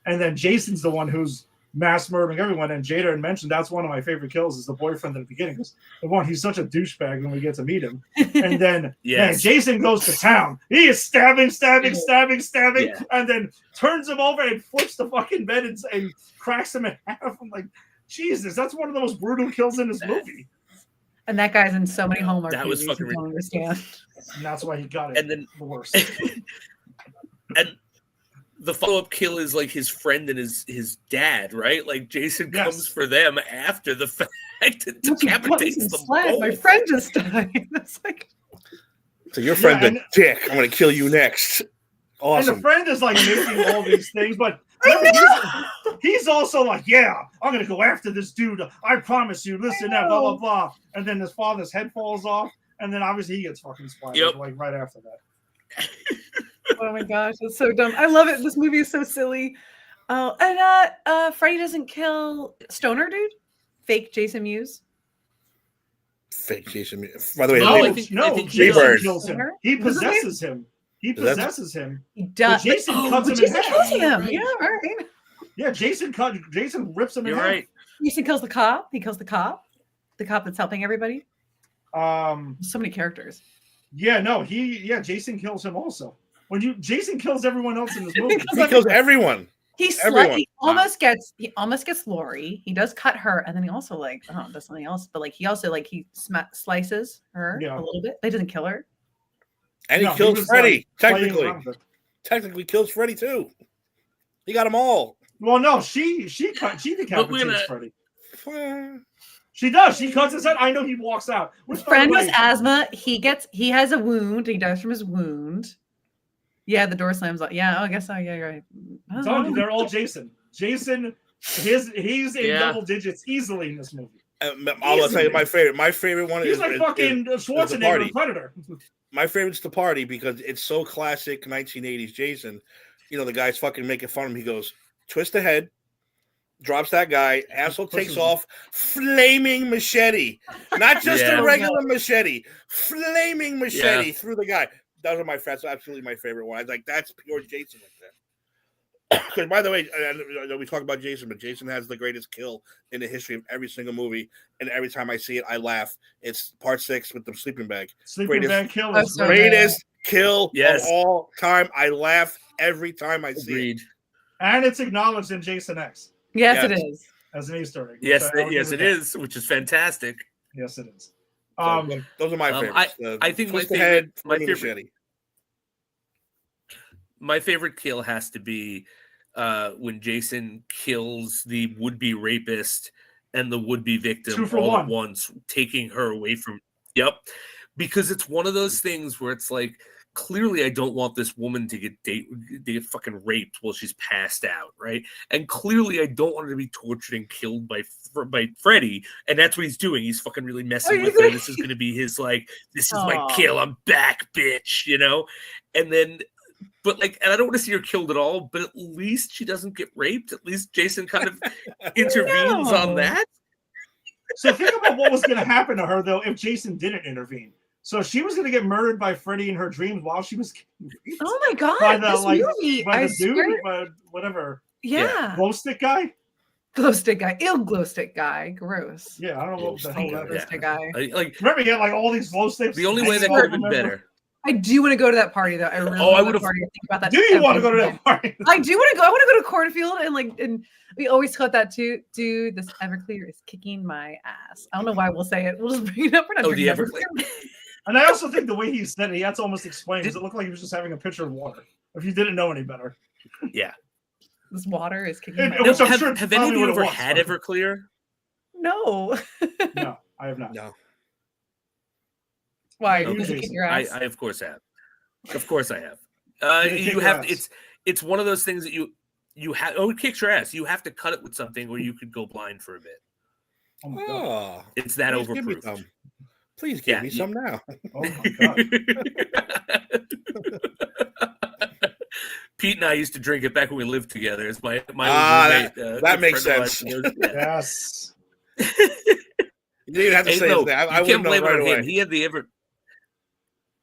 And then Jason's the one who's mass murdering everyone. And Jada had mentioned that's one of my favorite kills is the boyfriend at the beginning. Because he's such a douchebag when we get to meet him. And then man, Jason goes to town. He is stabbing, Yeah. and then turns him over and flips the fucking bed and cracks him in half. I'm like, Jesus, that's one of the most brutal kills in this movie. And that guy's in so many Hallmark That was movies. fucking You don't understand. And that's why he got it. And then the worst. And the follow-up kill is like his friend and his dad, right? Like Jason comes for them after the fact and decapitates them both. My friend just died. That's like, so your friend's a dick. I'm going to kill you next. Awesome. And the friend is like making all these things, but he's also like, yeah, I'm going to go after this dude. I promise you. Listen, now, blah, blah, blah. And then his father's head falls off. And then obviously he gets fucking splattered like right after that. oh my gosh, that's so dumb. I love it. This movie is so silly. Oh, and Freddy doesn't kill Stoner dude? Fake Jason Mewes? Fake Jason Mewes. By the way, I think Jason kills him. He possesses him. He possesses him. He does. But Jason cuts him in half. Kills him. Yeah, all right. Yeah, Jason rips him in half. Right. Jason kills the cop. He kills the cop. The cop that's helping everybody. So many characters. Yeah, no, Jason kills him also. Jason kills everyone else in this movie. He kills everyone. He almost gets Lori. He does cut her, and then he also does something else. But he also slices her a little bit. He doesn't kill her. And he kills Freddy. Technically kills Freddy too. He got them all. Well, no, she decapitates Freddy. Well, she does. She cuts his head. I know he walks out. His friend was asthma. He has a wound. He dies from his wound. Yeah, the door slams up. Yeah, I guess so. Yeah, you're right. I'm telling you, they're all Jason. Jason, he's in double digits easily in this movie. I'll tell you my favorite. My favorite one is like fucking Schwarzenegger in Predator. My favorite's The Party because it's so classic 1980s Jason. You know, the guy's fucking making fun of him. He goes, twist the head, drops that guy, asshole takes off, flaming machete. Not just a regular machete, flaming machete through the guy. Those are that's absolutely my favorite one. I was like, that's pure Jason like that. Because, by the way, I know we talk about Jason, but Jason has the greatest kill in the history of every single movie. And every time I see it, I laugh. It's part 6 with the sleeping bag. Bag kill is greatest kill of all time. I laugh every time I see it. And it's acknowledged in Jason X. Yes, it is. As an Easter egg. Yes, it is, which is fantastic. Yes, it is. Those are my favorites. I think my favorite kill has to be when Jason kills the would-be rapist and the would-be victim all at once, taking her away from. Yep, because it's one of those things where it's like, clearly I don't want this woman to get fucking raped while she's passed out, right? And clearly I don't want her to be tortured and killed by Freddy, and that's what he's doing. He's fucking really messing with her. This is going to be his this is my kill. I'm back, bitch, you know? And then, but and I don't want to see her killed at all, but at least she doesn't get raped. At least Jason kind of intervenes on that. So think about what was going to happen to her, though, if Jason didn't intervene. So she was going to get murdered by Freddy in her dreams while she was raped. Oh my god! By the movie, by the dude, by whatever. Yeah. Glow stick guy. Glow stick guy. Ill glow stick guy. Gross. Yeah, I don't know what the hell that glow stick guy. Remember, he had all these glow sticks. The only way that could have been better. I do want to go to that party, though. I really want to think about that. Do you want to go to that party? I do want to go. I want to go to Cornfield and we always call that too. Dude, this Everclear is kicking my ass. I don't know why we'll say it. We'll just bring it up. We're not the Everclear. And I also think the way he said it, he had to almost explain because it looked like he was just having a pitcher of water. If you didn't know any better. Yeah. This water is kicking my ass. Have any of you ever had Everclear? No. No, I have not. No. Why? Does it kick your ass? I of course have. Of course I have. You have it's one of those things that you have. Oh, it kicks your ass. You have to cut it with something, or you could go blind for a bit. Oh my god! It's that overproof. Please give me some now. Oh my god! Pete and I used to drink it back when we lived together. It's my roommate. That makes sense. Yes. You didn't have to say that. I wouldn't know right away. He had the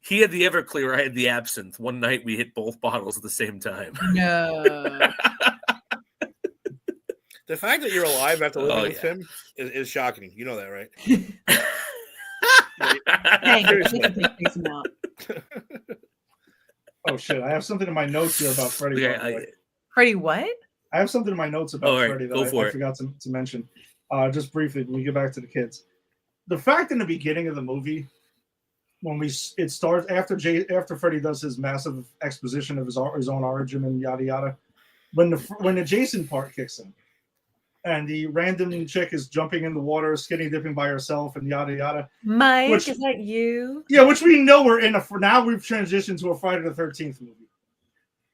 He had the Everclear, I had the absinthe. One night we hit both bottles at the same time. No. The fact that you're alive after living with him is shocking. You know that, right? Dang, I can take these now. Oh shit! I have something in my notes here about Freddy. Freddy, what? I have something in my notes about Freddy that I forgot to mention. Just briefly, when we get back to the kids, the fact in the beginning of the movie, when it starts after Freddy does his massive exposition of his own origin and yada yada, when the Jason part kicks in, and the random chick is jumping in the water, skinny dipping by herself, and yada yada. Mike, is that you? Yeah, which we know we're in now we've transitioned to a Friday the 13th movie.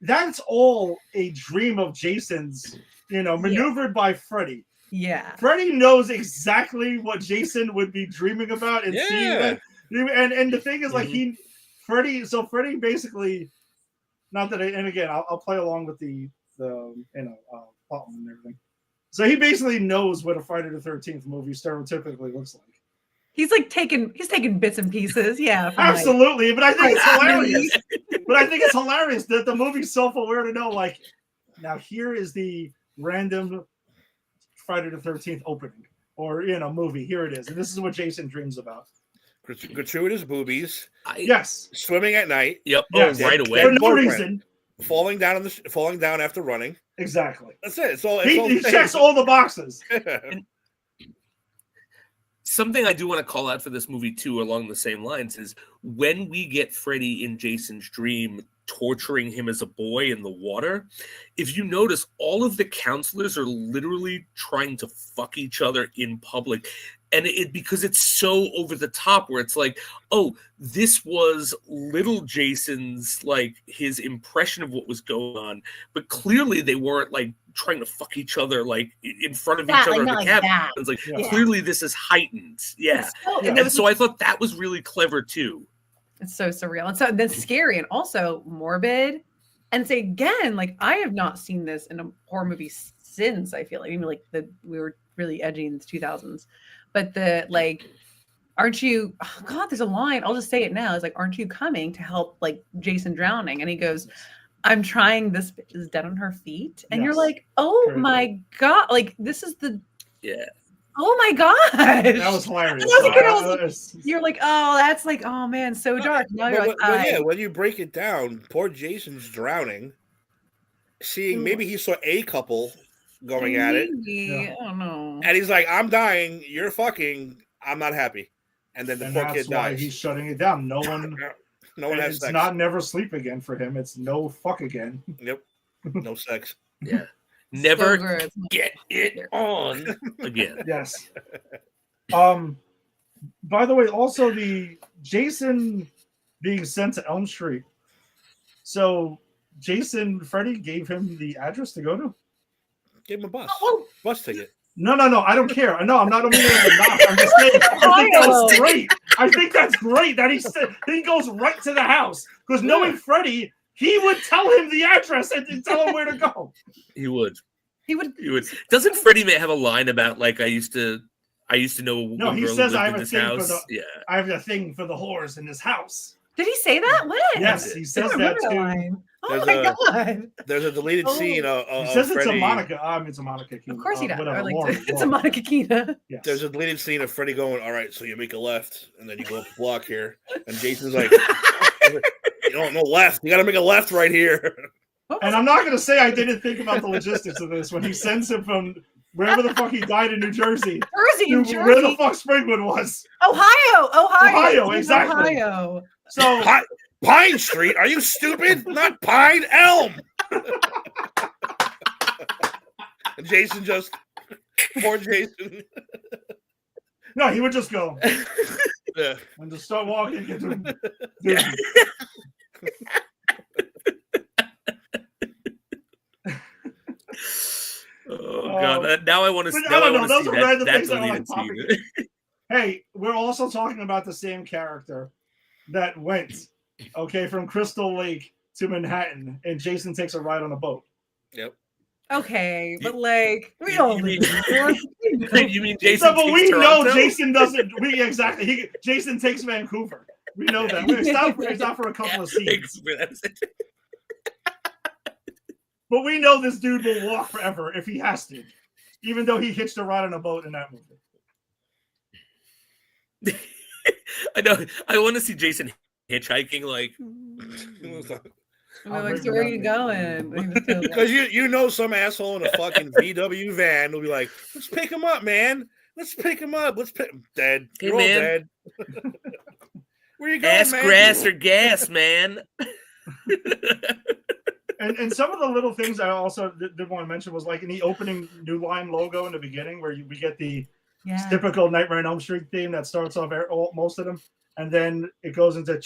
That's all a dream of Jason's, maneuvered by Freddy. Yeah. Freddy knows exactly what Jason would be dreaming about and seeing that. And the thing is, like, Freddy basically, not that and again, I'll play along with the plot and everything. So he basically knows what a Friday the 13th movie stereotypically looks like. He's taking bits and pieces, yeah. Absolutely, but I think it's hilarious. But I think it's hilarious that the movie's self-aware to know, like, now here is the random Friday the 13th opening or movie. Here it is, and this is what Jason dreams about. Gratuitous boobies. Yes. Swimming at night. Yep. Yes. Right away. For no reason. Falling down after running. Exactly. That's it. It's all. He checks all the boxes. Something I do want to call out for this movie too, along the same lines, is when we get Freddy in Jason's dream torturing him as a boy in the water. If you notice, all of the counselors are literally trying to fuck each other in public. And because it's so over the top, where it's like, oh, this was little Jason's, like, his impression of what was going on, but clearly they weren't like trying to fuck each other like in front of each other in the cabin. It's like clearly this is heightened, and so I thought that was really clever too. It's so surreal and so then scary and also morbid. And say again, like, I have not seen this in a horror movie since, I feel like, even like we were really edgy in the 2000s. But aren't you, oh God, there's a line, I'll just say it now. It's like, aren't you coming to help, like, Jason drowning? And he goes, I'm trying, this bitch is dead on her feet. And you're like, oh my God, like, this is oh my God. That was hilarious. You're like, oh, that's like, oh man, so dark. Now you're like, when you break it down, poor Jason's drowning, seeing maybe he saw a couple going at it. I don't know. And he's like, I'm dying, you're fucking, I'm not happy. And then the poor kid dies. He's shutting it down. No one has sex. It's not never sleep again for him. It's no fuck again. Yep. No sex. Yeah. Never get it on again. Yes. By the way, also the Jason being sent to Elm Street. So Freddy gave him the address to go to? Gave him a bus ticket. No, I don't care. No, I'm not meaning it knock. I'm just saying. I think that's great. I think that's great that he goes right to the house, because knowing Freddy, he would tell him the address and tell him where to go. He would. Doesn't Freddy have a line about, like, I used to know? No, he says I have a thing house. I have a thing for the whores in this house. Did he say that? When? Yes, he says that too. Oh my God! There's a deleted scene of he says it's Freddy. a Monica. It's a Monica Keena. Of course he does. Lauren. It's a Monica Keena. Yes. There's a deleted scene of Freddy going, all right, so you make a left, and then you go up the block here. And Jason's like, you don't know left. You got to make a left right here. And I'm not going to say I didn't think about the logistics of this when he sends him from wherever the fuck he died in New Jersey. New Jersey. Where the fuck Springwood was. Ohio, exactly. Ohio. So Pine Street? Are you stupid? Not Pine, Elm. And Jason poor Jason. No, he would just go. Yeah. And just start walking. Oh God! Now I want to see those are random that things that are like deleted scene. Hey, we're also talking about the same character that went, from Crystal Lake to Manhattan, and Jason takes a ride on a boat. Yep. Okay, but like we don't. You mean Jason? No, but we know Jason doesn't. Jason takes Vancouver. We know that. It's not for a couple of scenes. But we know this dude will walk forever if he has to, even though he hitched a ride on a boat in that movie. I know. I want to see Jason hitchhiking, like. Like, so where are you going? Because you know some asshole in a fucking VW van will be like, let's pick him up, man. Let's pick him up. Let's pick him. Dead. Hey, You're man. all dead. Where you going, Ass, man? grass, or gas, man. And some of the little things I also did want to mention was like in the opening New Line logo in the beginning where we get the typical Nightmare on Elm Street theme that starts off most of them. And then it goes into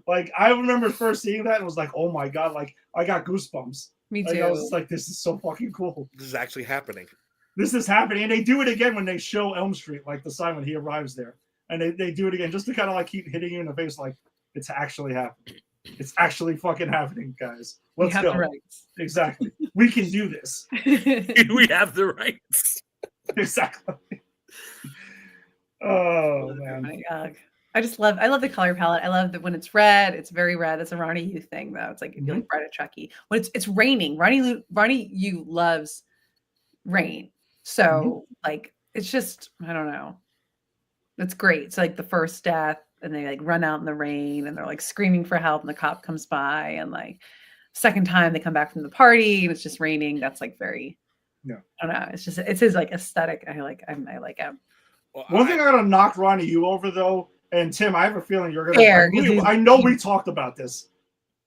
like I remember first seeing that and was like, oh my God, like I got goosebumps. Me too. Like, I was just like, this is so fucking cool. This is actually happening. This is happening. And they do it again when they show Elm Street, like the sign when he arrives there. And they do it again just to kind of like keep hitting you in the face like it's actually happening. It's actually fucking happening, guys. Let's go. Rights. Exactly. We can do this. We have the rights. Exactly. Oh man. My God. I love the color palette. I love that when it's red, it's very red. It's a Ronnie Yu thing though. It's like if you like Bride of Chucky. When it's raining, Ronnie Yu loves rain. So like it's just, I don't know. It's great. It's like the first death and they like run out in the rain and they're like screaming for help and the cop comes by and like second time they come back from the party and it's just raining. That's like very, I don't know. It's his like aesthetic. I like him. Well, One thing I gotta knock Ronnie Yu over though, and Tim, I have a feeling you're gonna. I know we talked about this.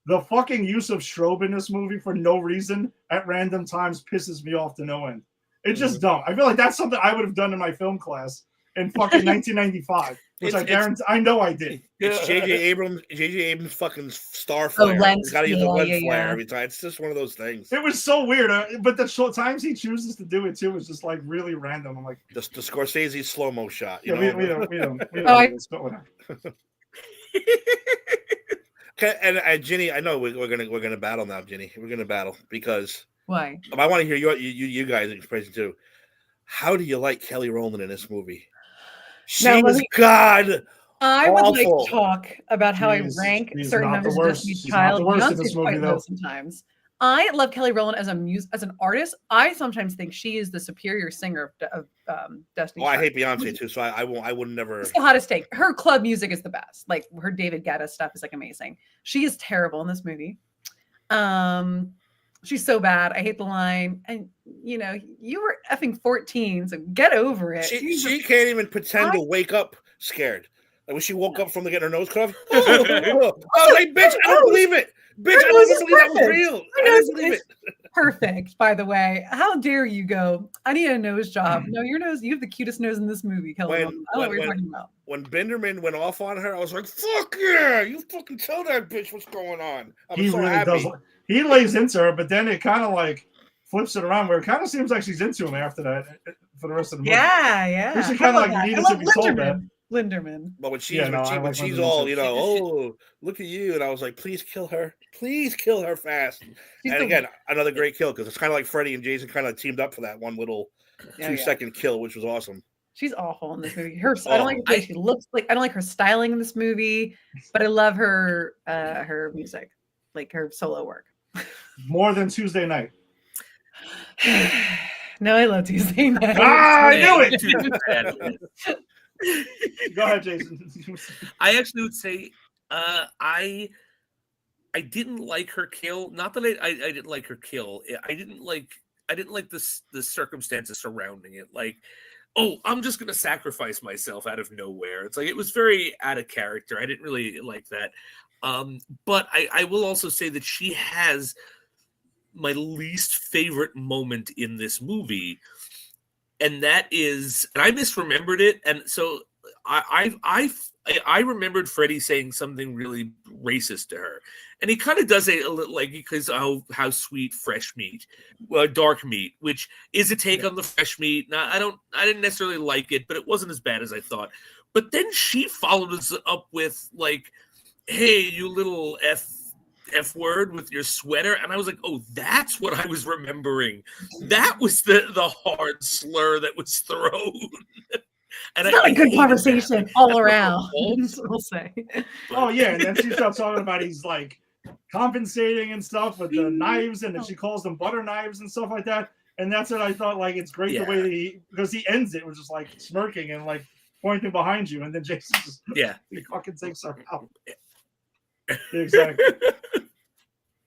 The fucking use of strobe in this movie for no reason at random times pisses me off to no end. It's just dumb. I feel like that's something I would have done in my film class in fucking 1995, which I guarantee. I know I did. It's J.J. Abrams' fucking star flare. He's got to use the lens flare every time. It's just one of those things. It was so weird, but the times he chooses to do it too is just like really random. I'm like the Scorsese slow mo shot. We don't. Okay, and Ginny, I know we're gonna battle now, Ginny. We're gonna battle because why? I want to hear you guys' expression too. How do you like Kelly Rowland in this movie? She was God. I would like to talk about how I rank certain members of Destiny's Child. Sometimes I love Kelly Rowland as an artist. I sometimes think she is the superior singer of Destiny's Child. I hate Beyonce too, so I would never. It's the hottest take. Her club music is the best. Like her David Guetta stuff is like amazing. She is terrible in this movie. She's so bad. I hate the line. And you know, you were effing 14, so get over it. She can't even pretend to wake up scared. Like when she woke up from getting her nose cut off. I was like, bitch, I don't believe it. Bitch, I don't believe that was real. I don't believe it. Perfect, by the way. How dare you go, I need a nose job. No, your nose, you have the cutest nose in this movie, Kelly. I don't know what you're talking about. When Benderman went off on her, I was like, fuck yeah, you fucking tell that bitch what's going on. He so really happy. Does. He lays into her, but then it kind of like flips it around where it kind of seems like she's into him after that for the rest of the movie. Yeah. She kind of like needed to be told that. Linderman. But when she's all, oh, look at you. And I was like, please kill her. Please kill her fast. And again, another great kill because it's kind of like Freddy and Jason kind of teamed up for that one little 2-second kill, which was awesome. She's awful in this movie. I don't like the way she looks like. I don't like her styling in this movie, but I love her music, like her solo work. More than Tuesday Night. No, I love Tuesday Night. I knew it. Go ahead, Jason. I actually would say I didn't like her kill. Not that I didn't like her kill. I didn't like the circumstances surrounding it. Like, oh, I'm just gonna sacrifice myself out of nowhere. It's like it was very out of character. I didn't really like that. But I will also say that she has my least favorite moment in this movie. And that is, and I misremembered it. And so I remembered Freddy saying something really racist to her. And he kind of does it a little like, because how sweet fresh meat, dark meat, which is a take on the fresh meat. Now, I didn't necessarily like it, but it wasn't as bad as I thought. But then she followed us up with like, hey, you little F word with your sweater. And I was like, oh, that's what I was remembering. That was the hard slur that was thrown. And It's not a good hated conversation that. all That's what around. faults. We'll say. Oh yeah, and then she starts talking about he's like compensating and stuff with the knives, and then she calls them butter knives and stuff like that. And that's what I thought. Like it's great the way that because he ends it with just like smirking and like pointing behind you, and then Jason just he fucking takes her out. Exactly,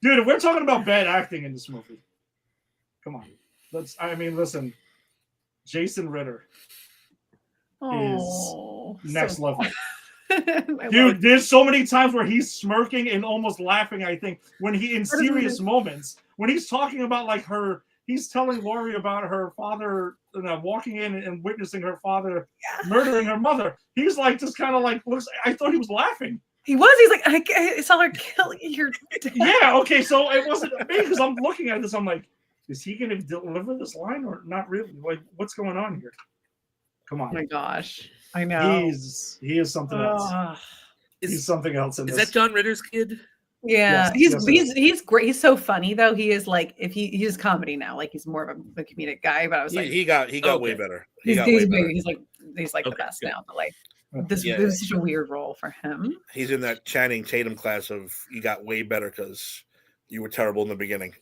dude. If we're talking about bad acting in this movie, come on. Listen. Jason Ritter is next level. Dude, there's so many times where he's smirking and almost laughing, I think, when he in serious moments, when he's talking about like he's telling Laurie about her father walking in and witnessing her father murdering her mother. He's like just kind of like looks. I thought he was laughing. He was. He's like, I saw her kill your dad. Yeah, okay, so it wasn't me because I'm looking at this, I'm like, is he gonna deliver this line or not really? Like, what's going on here? Come on. Oh my gosh. I know. He is something else. He's something else in this. Is that John Ritter's kid? Yeah, he's great. He's so funny though. He is like he's comedy now. Like he's more of a comedic guy. But I was like, he got way better. He's like the best now. But like this was such a weird role for him. He's in that Channing Tatum class of you got way better because you were terrible in the beginning.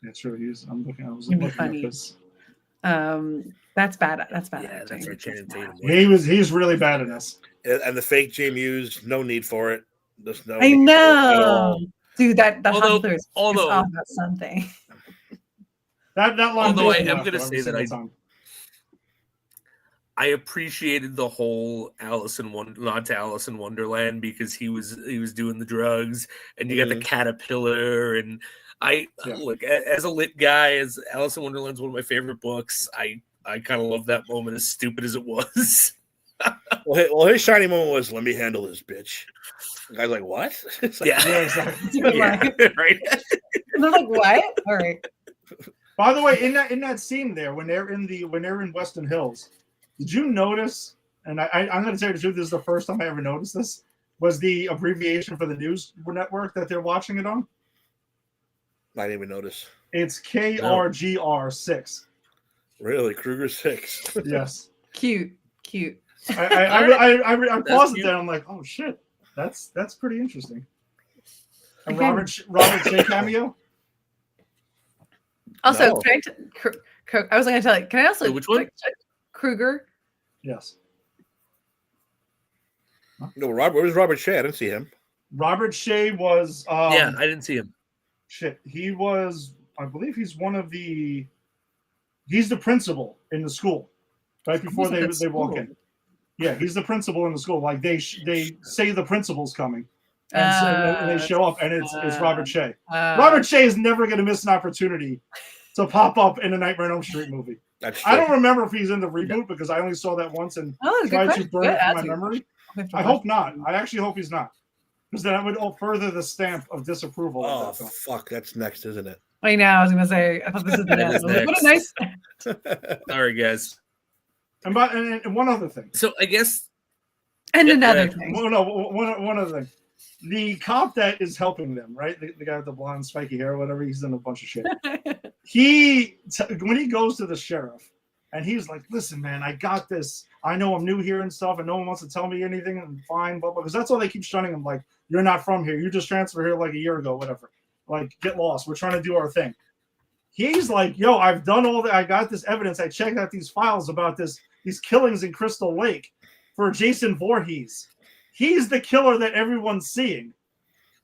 Yeah, sure. I'm looking. I was looking funny. At this. That's bad. That's bad. Yeah, that's right. Channing Tatum. He's really bad in this. And the fake JMUs, no need for it. There's no. I know, dude. That although is off about something. That line. Although I am going to say that I appreciated the whole Alice in Wonderland because he was doing the drugs and you got the caterpillar and look, as a lit guy, as Alice in Wonderland's one of my favorite books. I kind of love that moment, as stupid as it was. Well, his shiny moment was, "Let me handle this bitch." The guy's like, "What?" It's like, exactly. Right. And they're like, "What?" All right. By the way, in that scene there, when they're in Weston Hills, did you notice? And I'm going to tell you the truth. This is the first time I ever noticed this. Was the abbreviation for the news network that they're watching it on? I didn't even notice. It's KRGR 6. Really, Kruger 6. Yes. Cute. I paused it there. I'm like, oh shit, that's pretty interesting. A Robert Shea cameo. Also, I was going to tell you. Can I also which one? Kruger? Yes. No, where was Robert Shea? I didn't see him. Robert Shea was. I didn't see him. Shit, he was. I believe he's he's the principal in the school. Right before they walk in. Yeah, he's the principal in the school. Like they say the principal's coming. And they show up and it's Robert Shea. Robert Shea is never going to miss an opportunity to pop up in a Nightmare on Elm Street movie. I don't remember if he's in the reboot because I only saw that once and tried to burn it from my memory. I hope not. I actually hope he's not. Because then I would further the stamp of disapproval. Oh, fuck. That's next, isn't it? I know. I was going to say, I thought this is the end. What a nice. Sorry, guys. And one other thing. So I guess. And another thing. Well, no, one other thing. The cop that is helping them, right? The guy with the blonde spiky hair or whatever, he's done a bunch of shit. When he goes to the sheriff and he's like, listen, man, I got this. I know I'm new here and stuff and no one wants to tell me anything and fine, but because that's all they keep shunning him. Like, you're not from here. You just transferred here like a year ago, whatever. Like, get lost. We're trying to do our thing. He's like, yo, I've done all that. I got this evidence. I checked out these files about these killings in Crystal Lake for Jason Voorhees. He's the killer that everyone's seeing.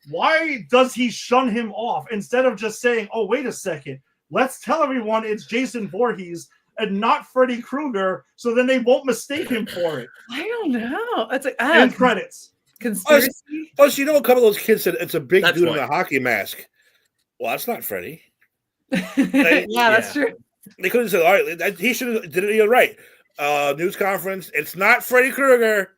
Why does he shun him off instead of just saying, oh, wait a second, let's tell everyone it's Jason Voorhees and not Freddy Krueger, so then they won't mistake him for it? I don't know. It's like end credits. Conspiracy. Plus, you know, a couple of those kids said it's a big dude in a hockey mask. Well, that's not Freddy. That's true. They could have said, all right, he should have did it. You're right. News conference. It's not Freddy Krueger.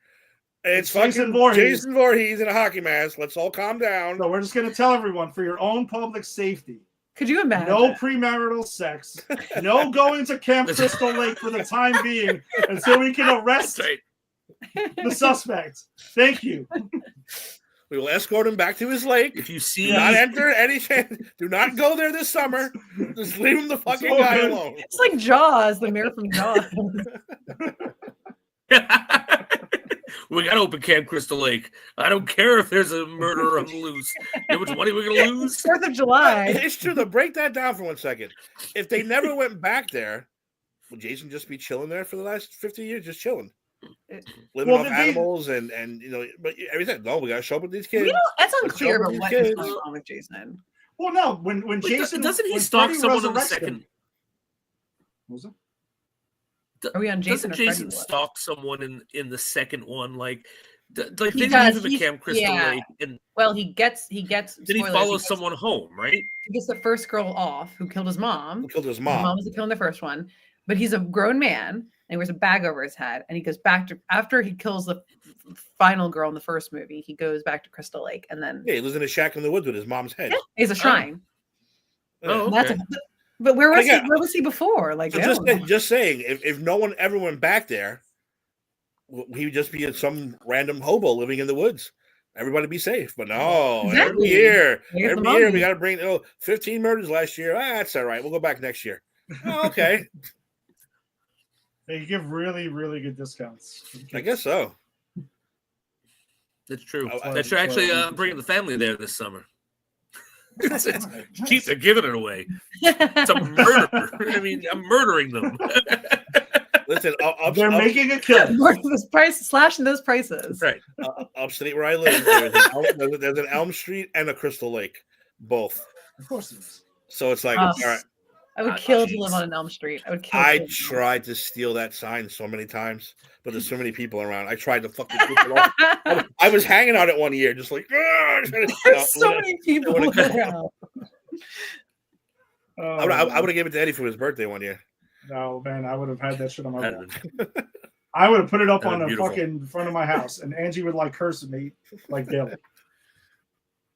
It's Jason Voorhees in a hockey mask. Let's all calm down. So we're just going to tell everyone for your own public safety. Could you imagine? No premarital sex. No going to Camp Crystal Lake for the time being until we can arrest the suspect. Thank you. We will escort him back to his lake. If you see, Do not enter any. Do not go there this summer. Just leave him the fucking guy alone. It's like Jaws, the mayor from Jaws. We got to open Camp Crystal Lake. I don't care if there's a murderer on the loose. You know how much money we're going to lose? 4th of July. It's true, though. Break that down for 1 second. If they never went back there, would Jason just be chilling there for the last 50 years? Just chilling? Living off animals and but everything. No, we got to show up with these kids. That's unclear about what is going on with Jason. Well, no, when Jason... Doesn't he stalk someone in the second... What was it? Are we on Jason? Doesn't Jason stalk someone in the second one? Like they leave him at Camp Crystal Lake, and he gets. Then he follows someone home, right? He gets the first girl off who killed his mom. His mom was killed in the first one, but he's a grown man and he wears a bag over his head, and he goes back to after he kills the final girl in the first movie. He goes back to Crystal Lake, and then he lives in a shack in the woods with his mom's head. Yeah, he's a shrine. Oh, okay. But where was he before? Like, so just saying, if no one ever went back there, he would just be some random hobo living in the woods. Everybody be safe. But no, every year we got to bring 15 murders last year. That's all right. We'll go back next year. Oh, okay. They give really, really good discounts. I guess so. That's true. That's actually bringing the family there this summer. Keep giving it away. It's a murder. I mean, I'm murdering them. Listen, they're making a kill. Slashing those prices. Right. Upstate where I live, there's an Elm Street and a Crystal Lake, both. Of course it is. So it's like, all right. I would kill to live on an Elm Street. I tried to steal that sign so many times, but there's so many people around. I tried to fucking keep it off. I was hanging on it one year, just like there's so many people around. I would have given it to Eddie for his birthday one year. No, man, I would have had that shit on my wall. I would have put it up on the fucking front of my house, and Angie would like curse at me like daily.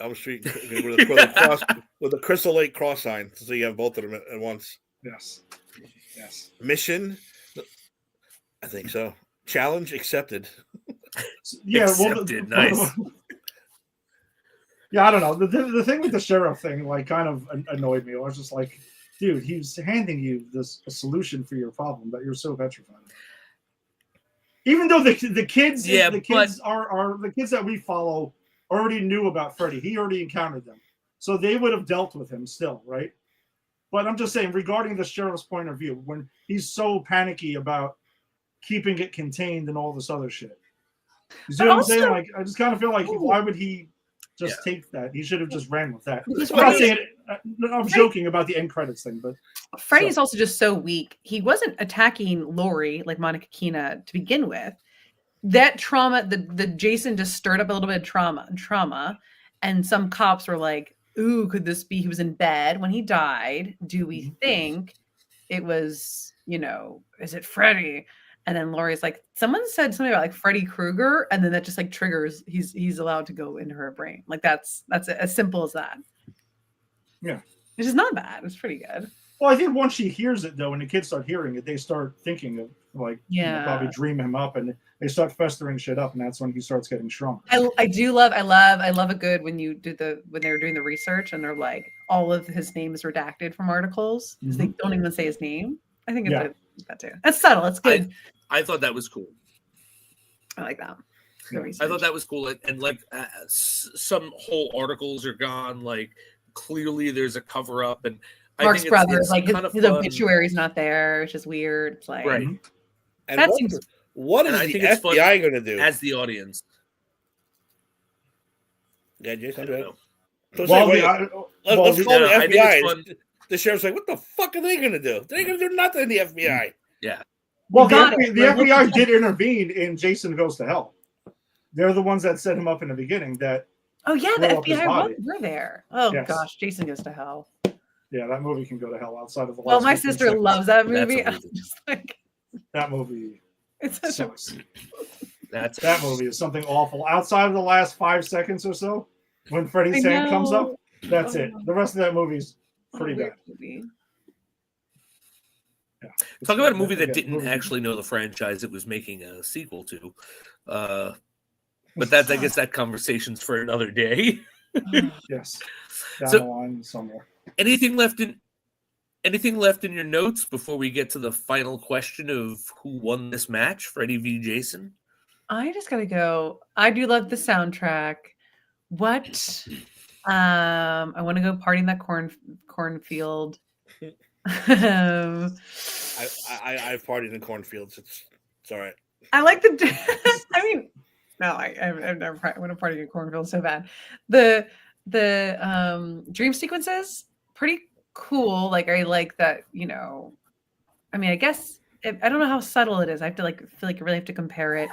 Elm Street with a Crystal Lake cross sign, so you have both of them at once. Yes. Mission, I think so. Challenge accepted. Yeah, accepted. Nice. Yeah, I don't know. The thing with the sheriff thing, like, kind of annoyed me. I was just like, dude, he's handing you a solution for your problem that you're so petrified of. Even though the kids, are the kids that we follow already knew about Freddy. He already encountered them. So they would have dealt with him still, right? But I'm just saying, regarding the sheriff's point of view, when he's so panicky about keeping it contained and all this other shit. You see what I'm saying? Like, I just kind of feel like, why would he just take that? He should have just ran with that. I'm joking about the end credits thing, but Freddy's also just so weak. He wasn't attacking Lori like Monica Keena to begin with. That trauma, the Jason just stirred up a little bit of trauma, and some cops were like, "Ooh, could this be he was in bed when he died? Do we think it was, is it Freddy?" And then Lori's like, someone said something about like Freddy Krueger, and then that just like triggers he's allowed to go into her brain. Like that's as simple as that. Yeah, which is not bad. It's pretty good. Well, I think once she hears it, though, and the kids start hearing it, they start thinking of probably dream him up, and they start festering shit up, and that's when he starts getting stronger. I love a good when they were doing the research and they're like all of his name is redacted from articles because they don't even say his name. I think it's that too. That's subtle. It's good. I thought that was cool. I like that. I thought that was cool, and like some whole articles are gone. Like clearly, there's a cover up, and Mark's brother, it's like kind of his obituary's not there, which is weird. It's like, right. And what is the FBI going to do as the audience? Yeah, Jason, let's call the FBI. The sheriff's like, what the fuck are they going to do? They're going to do nothing in the FBI. Yeah. Well, the FBI did intervene in Jason Goes to Hell. They're the ones that set him up in the beginning. The FBI were there. Oh, gosh, Jason Goes to Hell. Yeah, that movie can go to hell outside of the last. Well, my sister loves that movie. I'm just like, that movie. It's such that movie is something awful. Outside of the last 5 seconds or so, when Freddy's hand comes up, that's it. The rest of that movie's pretty bad. Movie. Yeah. Talk about a movie that didn't actually know the franchise it was making a sequel to. But that's, I guess, that conversation's for another day. Yes, down So- the line somewhere. Anything left in your notes before we get to the final question of who won this match, Freddy v. Jason? I just gotta go. I do love the soundtrack. What? I want to go party in that cornfield. I've partied in cornfields. It's all right. I like the. I mean, no, I've never. I want to party in a cornfield so bad. The dream sequences pretty cool. Like I like that. I mean, I guess I don't know how subtle it is. I have to feel like I really have to compare it.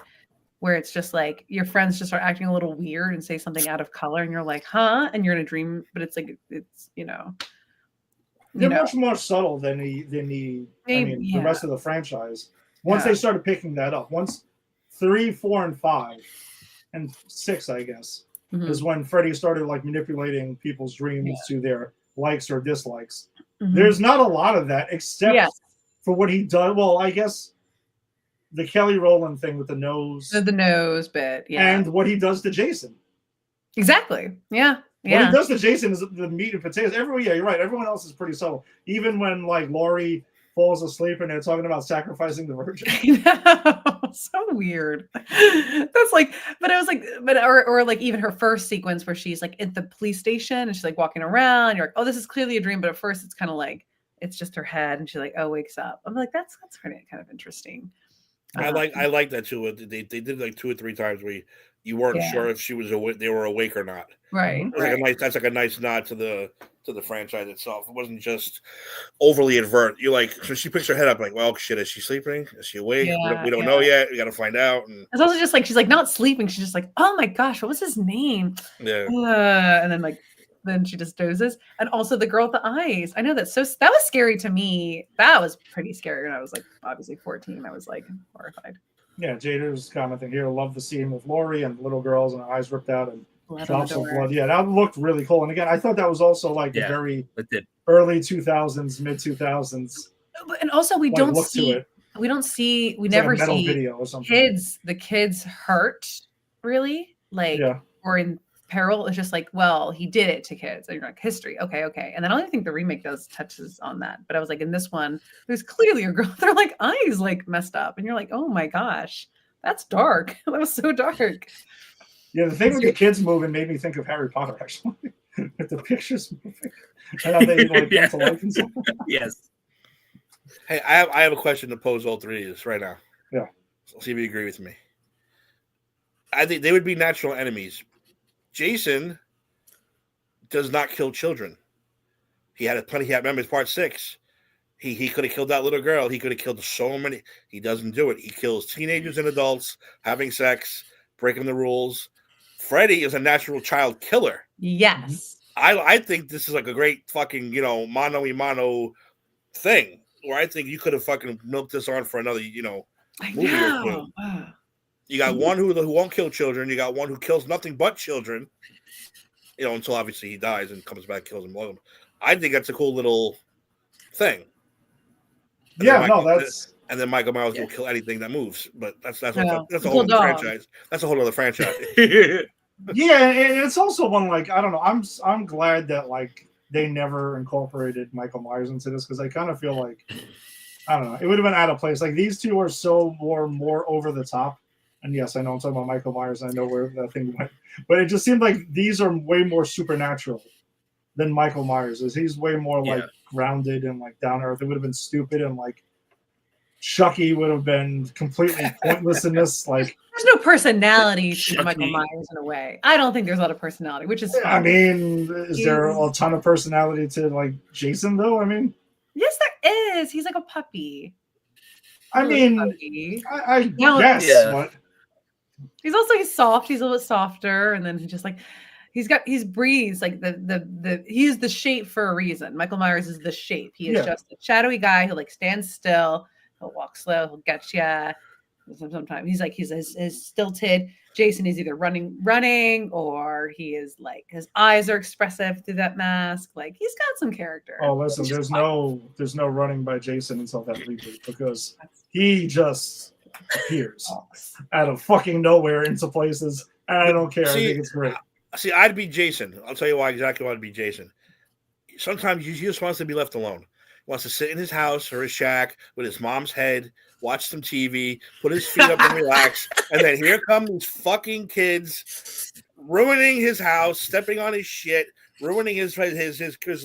Where it's just like your friends just start acting a little weird and say something out of color, and you're like, "Huh?" And you're in a dream, but it's like it's They're much more subtle than the rest of the franchise. Once they started picking that up, once 3, 4, and 5, and 6, I guess, is when Freddy started manipulating people's dreams to their likes or dislikes. There's not a lot of that except for what he does. Well, I guess the Kelly Rowland thing with the nose, the nose bit, and what he does to Jason. Exactly. Yeah. What he does to Jason is the meat and potatoes. You're right. Everyone else is pretty subtle. Even when Laurie falls asleep and they're talking about sacrificing the virgin. I know. So weird. That's or even her first sequence where she's at the police station and she's walking around. And you're like, oh, this is clearly a dream. But at first it's kind of it's just her head, and she wakes up. I'm like, that's kind of interesting. I like that too. They did 2 or 3 times where you weren't sure if they were awake or not. Right. That's a nice nod to the franchise itself. It wasn't just overly advert. You're so she picks her head up well, shit, is she sleeping? Is she awake? We don't know yet. We got to find out. And it's also just she's not sleeping. She's just oh my gosh, what was his name? Yeah. And then then she just dozes. And also the girl with the eyes. I know that was scary to me. That was pretty scary when I was obviously 14. I was horrified. Yeah, Jader's commenting here. Love the scene with Laurie and the little girls and her eyes ripped out and drops of blood. Yeah, that looked really cool. And again, I thought that was also the very early 2000s, mid 2000s. And also we never see video or something. The kids hurt really or in peril. It's just well, he did it to kids, and you're history. Okay. And then I don't think the remake touches on that, but I was in this one there's clearly a girl, their eyes messed up, and you're oh my gosh, that's dark. That was so dark. Yeah, the thing with the kids moving made me think of Harry Potter, actually. With the pictures moving and how they come to life and stuff. Yes. Hey, I have a question to pose all 3 of this right now. Yeah. So see if you agree with me. I think they would be natural enemies. Jason does not kill children. He had plenty. Remember, it's part 6. He could have killed that little girl. He could have killed so many. He doesn't do it. He kills teenagers and adults having sex, breaking the rules. Freddy is a natural child killer. Yes. I think this is a great fucking mano a mano thing. Where I think you could have fucking milked this on for another movie or 2. You got one who won't kill children. You got one who kills nothing but children. Until obviously he dies and comes back and kills them. I think that's a cool little thing. And then Michael Myers will kill anything that moves. But that's a whole other franchise. That's a whole other franchise. Yeah, and it's also one I don't know. I'm glad that they never incorporated Michael Myers into this, because I kind of feel I don't know, it would have been out of place. These two are so more over the top. And yes, I know I'm talking about Michael Myers, and I know where that thing went. But it just seemed these are way more supernatural than Michael Myers is. He's way more grounded and down to earth. It would have been stupid, and Chucky would have been completely pointless in this. There's no personality to Michael Myers in a way. I don't think there's a lot of personality, which is fine. I mean, is there a ton of personality to Jason though? I mean, yes, there is. He's a puppy. I mean, I guess, but he's soft. He's a little bit softer, and then he breathes he's the shape for a reason. Michael Myers is the shape. He is just a shadowy guy who stands still. He'll walk slow. He'll get you. Sometimes he's stilted. Jason is either running, or he is his eyes are expressive through that mask. He's got some character. Oh, listen, there's no running by Jason until that reboot, because he just appears out of fucking nowhere into places And I don't care. I See, think it's great. See, I'd be Jason. I'll tell you why exactly why I'd be Jason. Sometimes he just wants to be left alone. He wants to sit in his house or his shack with his mom's head, watch some TV, put his feet up and relax. And then here come these fucking kids ruining his house, stepping on his shit, ruining his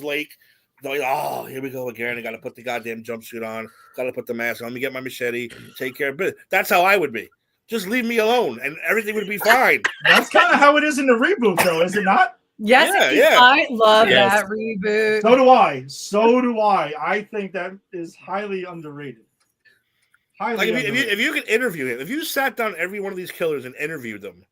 lake. Like, oh, here we go again. I got to put the goddamn jumpsuit on. Got to put the mask on. Let me get my machete. Take care of it. That's how I would be. Just leave me alone, and everything would be fine. That's kind of how it is in the reboot, though, is it not? Yes, Yeah. I love that reboot. So do I. So do I. I think that is highly underrated. Like if you could interview him, if you sat down every one of these killers and interviewed them,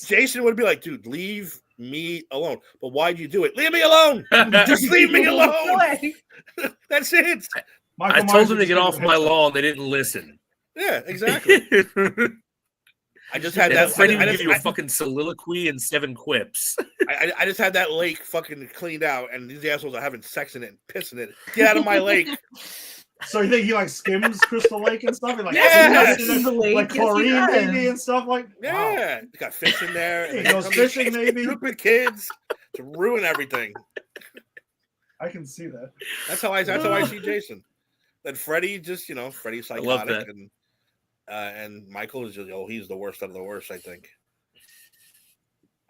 Jason would be like, dude, leave me alone. But why'd you do it? Leave me alone. Just leave me alone. That's it. I told them to get off my lawn. They didn't listen. Yeah, exactly. I just had that. Freddy would give you a fucking soliloquy and 7 quips. I just had that lake fucking cleaned out, and these assholes are having sex in it and pissing it. Get out of my lake. So you think he like skims Crystal Lake and stuff? And, like, like chlorine maybe and stuff like yeah. Wow. Got fish in there. He goes fishing maybe. Stupid kids to ruin everything. I can see that. That's how I see Jason. Then Freddy just Freddy's psychotic and Michael is just he's the worst of the worst, I think.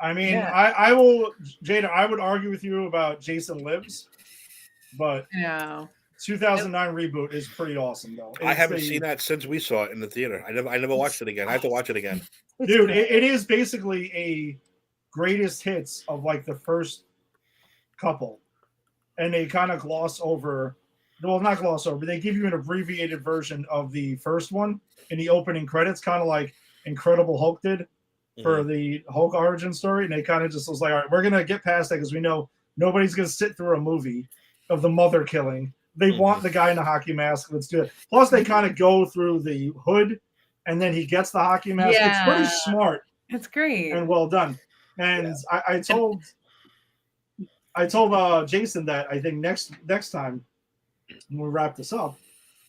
I mean, I will, Jada. I would argue with you about Jason Lives, but 2009 reboot is pretty awesome though. I haven't seen that since we saw it in the theater. I never watched it again. I have to watch it again. Dude, it is basically a greatest hits of like the first couple, and they kind of gloss over. Well, not gloss over. They give you an abbreviated version of the first one in the opening credits, kind of like Incredible Hulk did for the Hulk origin story. And they kind of just was like, all right, we're going to get past that because we know nobody's going to sit through a movie of the mother killing. They want the guy in the hockey mask. Let's do it. Plus, they kind of go through the hood, and then he gets the hockey mask. Yeah. It's pretty smart. It's great. And well done. And I told Jason that I think next time, when we wrap this up,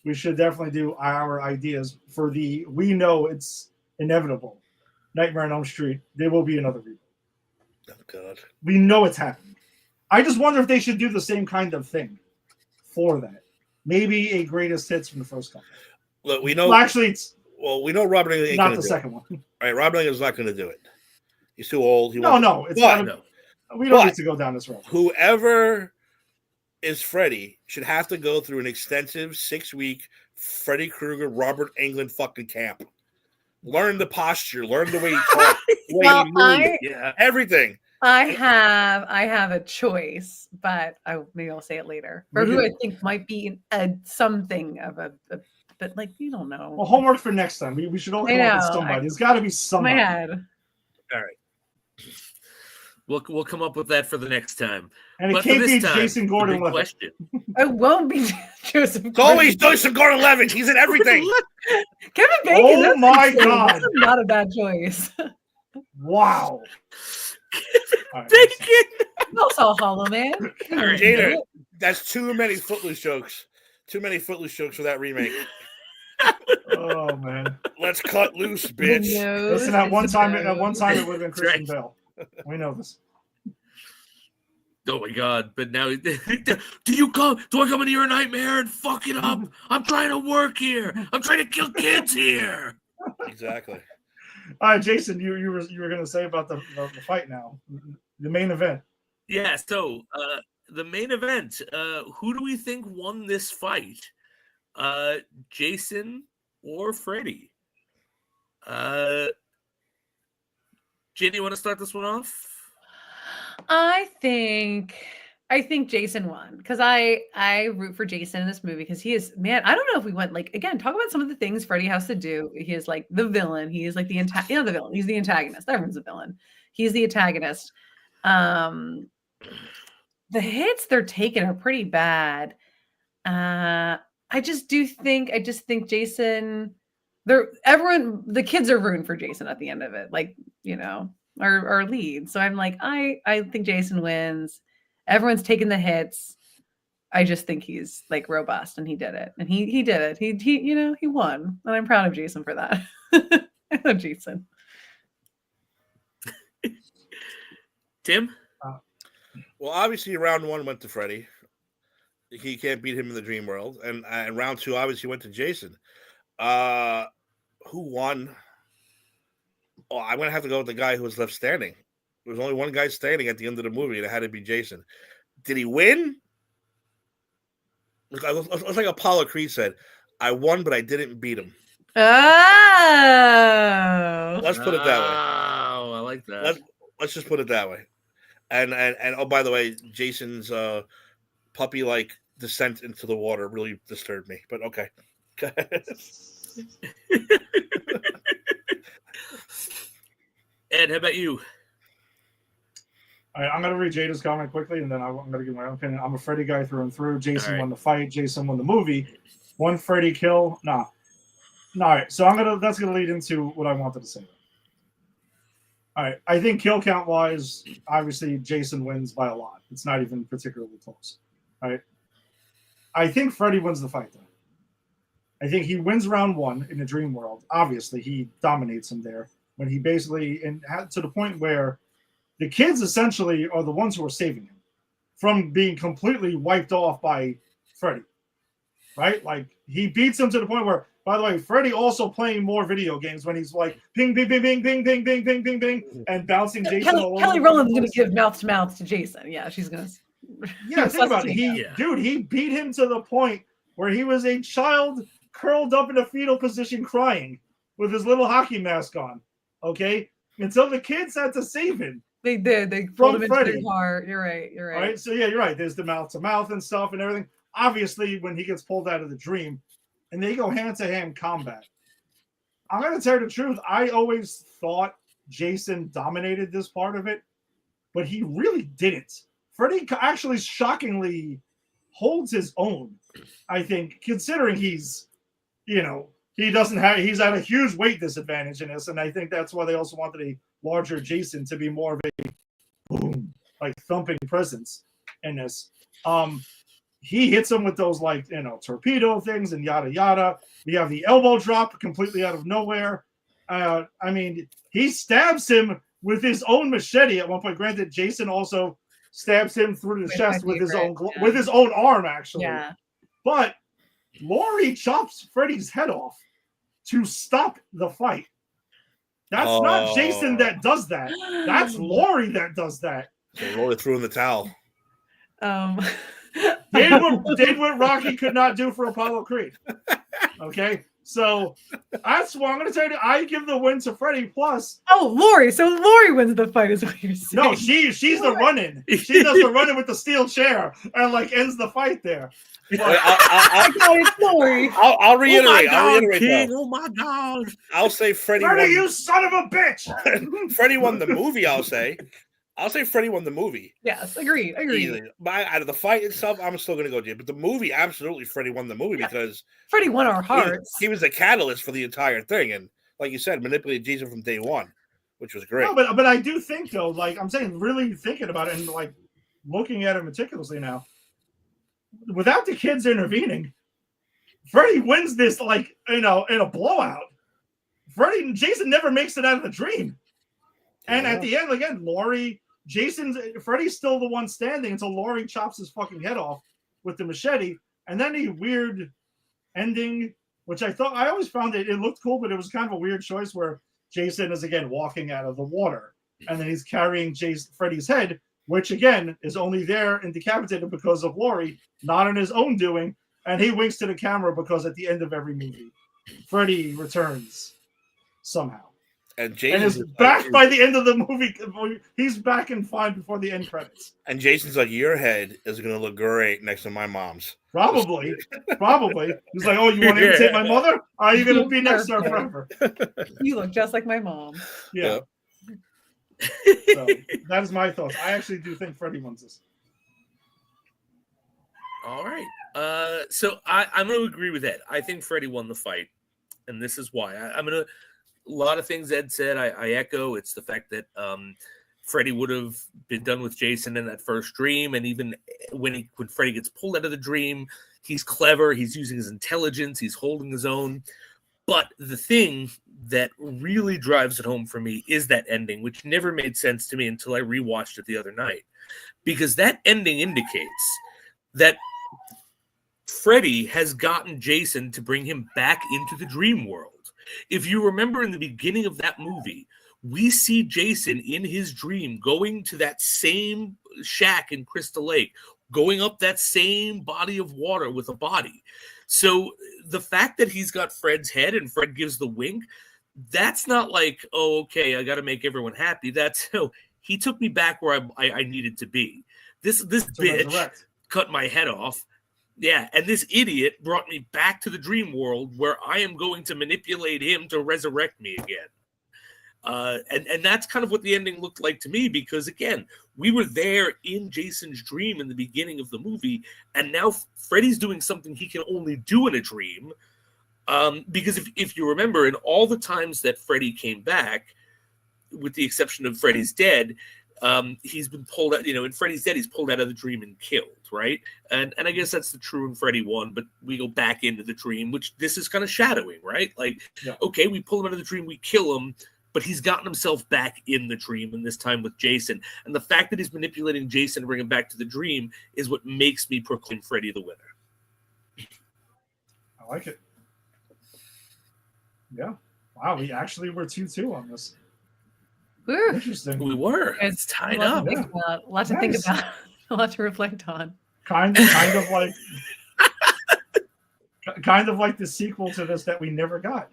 we should definitely do our ideas for we know it's inevitable. Nightmare on Elm Street, there will be another reboot. Oh, God. We know it's happening. I just wonder if they should do the same kind of thing for that. Maybe a greatest hits from the first couple. Look, we know. Well, actually, we know Robert Englund ain't not the second one. All right, Robert Englund's not going to do it. He's too old. No, it's not. We don't need to go down this road. Whoever is Freddy should have to go through an extensive 6-week Freddy Krueger, Robert Englund fucking camp. Learn the posture, learn the way he talks, the way he moves, everything. I have a choice, but maybe I'll say it later. For who I think might be something of a but like you don't know. Well, homework for next time. We should all come up with somebody. There's got to be somebody. My head. All right. We'll come up with that for the next time. And it can't be Jason Gordon-Levitt. Question. It won't be Joseph. It's always Jason Gordon-Levitt. He's in everything. Kevin Bacon. Oh my God! That's not a bad choice. Wow. Bacon. Also Hollow Man. Jada, that's too many Footloose jokes. Too many Footloose jokes for that remake. Oh man. Let's cut loose, bitch. Listen, at one time it would have been Christian Bale. We know this. Oh my God! But now, do I come into your nightmare and fuck it up? I'm trying to work here. I'm trying to kill kids here. Exactly. All right, Jason, you were going to say about the fight now, the main event. Yeah. So the main event. Who do we think won this fight? Jason or Freddy? Jenny, you want to start this one off? I think Jason won because I root for Jason in this movie because he is, man, I don't know if we went like, again, talk about some of the things Freddy has to do. He is like the villain. He is like the villain. He's the antagonist. Everyone's a villain. He's the antagonist. The hits they're taking are pretty bad. I just think Jason, the kids are rooting for Jason at the end of it. Like, our lead. So I'm like, I think Jason wins. Everyone's taking the hits. I just think he's like robust and he did it. And he did it. He won. And I'm proud of Jason for that. I love Jason. Tim? Well, obviously, round 1 went to Freddy. He can't beat him in the dream world. And round 2, obviously, went to Jason. Who won? Oh, I'm going to have to go with the guy who was left standing. There was only one guy standing at the end of the movie, and it had to be Jason. Did he win? It's like Apollo Creed said, I won, but I didn't beat him. Oh. Let's put it that way. Oh, I like that. Let's just put it that way. And oh, by the way, Jason's puppy-like descent into the water really disturbed me. But okay. Ed, how about you? All right, I'm going to read Jada's comment quickly, and then I'm going to give my own opinion. I'm a Freddy guy through and through. Jason won the fight. Jason won the movie. One Freddy kill. Nah. All right, so that's going to lead into what I wanted to say. All right, I think kill count wise, obviously Jason wins by a lot. It's not even particularly close. All right. I think Freddy wins the fight, though. I think he wins round 1 in the dream world. Obviously, he dominates him there when he basically, and to the point where the kids essentially are the ones who are saving him from being completely wiped off by Freddy, right? Like, he beats him to the point where, by the way, Freddy also playing more video games when he's like ping, ping, ping, ping, ping, ping, ping, ping, ping, ping, and bouncing Jason all over. Kelly Rowland's going to give mouth to mouth to Jason. Yeah, she's going to. Yeah, think about it. Dude, he beat him to the point where he was a child curled up in a fetal position crying with his little hockey mask on, okay? Until the kids had to save him. They did. They pulled him into their car. You're right. You're right. All right. So, yeah, you're right. There's the mouth-to-mouth and stuff and everything. Obviously, when he gets pulled out of the dream and they go hand-to-hand combat, I'm going to tell you the truth. I always thought Jason dominated this part of it, but he really didn't. Freddy actually shockingly holds his own, I think, considering he's at a huge weight disadvantage in this, and I think that's why they also wanted a larger Jason to be more of a boom, like thumping presence in this. He hits him with those torpedo things and yada yada. We have the elbow drop completely out of nowhere. I mean, he stabs him with his own machete at one point. Granted, Jason also stabs him through the chest with his own arm, actually. Yeah. But Laurie chops Freddy's head off to stop the fight. That's not Jason that does that. That's Laurie that does that. So Laurie threw in the towel. Did what Rocky could not do for Apollo Creed. Okay? So that's what I'm going to tell you. I give the win to Freddy plus. Oh, Laurie. So Laurie wins the fight is what you're saying. No, she's the run-in. She does the run-in with the steel chair and ends the fight there. I'll reiterate. Oh my God! I'll say Freddy. Freddy, you son of a bitch! Freddy won the movie. I'll say Freddy won the movie. Yes, agreed. But out of the fight itself, I'm still going to go Jay. But the movie, absolutely, Freddy won the movie because Freddy won our hearts. He was the catalyst for the entire thing, and like you said, manipulated Jason from day one, which was great. No, but I do think though, I'm saying, really thinking about it and looking at it meticulously now, without the kids intervening, Freddy wins this in a blowout. Jason never makes it out of the dream, and at the end again, Freddy's still the one standing until Laurie chops his fucking head off with the machete, and then a weird ending, which I always found it looked cool, but it was kind of a weird choice where Jason is again walking out of the water, and then he's carrying Freddy's head, which again is only there and decapitated because of Laurie, not on his own doing, and he winks to the camera because at the end of every movie, Freddy returns somehow. And is back by the end of the movie. He's back and fine before the end credits. And Jason's like, your head is going to look great next to my mom's. Probably. He's like, oh, you want to imitate my mother? Are you going to be next to her forever? You look just like my mom. Yeah. So that is my thoughts. I actually do think Freddy wins this. All right. So I'm going to agree with Ed. I think Freddy won the fight, and this is why. I'm going to. A lot of things Ed said, I echo. It's the fact that Freddy would have been done with Jason in that first dream, and even when Freddy gets pulled out of the dream, he's clever. He's using his intelligence. He's holding his own. But the thing that really drives it home for me is that ending, which never made sense to me until I rewatched it the other night. Because that ending indicates that Freddy has gotten Jason to bring him back into the dream world. If you remember in the beginning of that movie, we see Jason in his dream going to that same shack in Crystal Lake, going up that same body of water with a body. So the fact that he's got Fred's head and Fred gives the wink, that's not like, oh, okay, I got to make everyone happy. That's, oh, he took me back where I needed to be. This bitch cut my head off. Yeah, and this idiot brought me back to the dream world where I am going to manipulate him to resurrect me again. And that's kind of what the ending looked like to me, because, again, we were there in Jason's dream in the beginning of the movie, and now Freddy's doing something he can only do in a dream. Because if you remember, in all the times that Freddy came back, with the exception of Freddy's Dead, he's been pulled out, in Freddy's Dead, he's pulled out of the dream and killed, right? And I guess that's the true in Freddy 1, but we go back into the dream, which this is kind of shadowing, right? Like, yeah. Okay, we pull him out of the dream, we kill him, but he's gotten himself back in the dream, and this time with Jason. And the fact that he's manipulating Jason to bring him back to the dream is what makes me proclaim Freddy the winner. I like it. Yeah. Wow, we actually were 2-2 on this. Woo. Interesting. We were. It's tied up. A lot to think about. A lot to reflect on. Kind of like the sequel to this that we never got,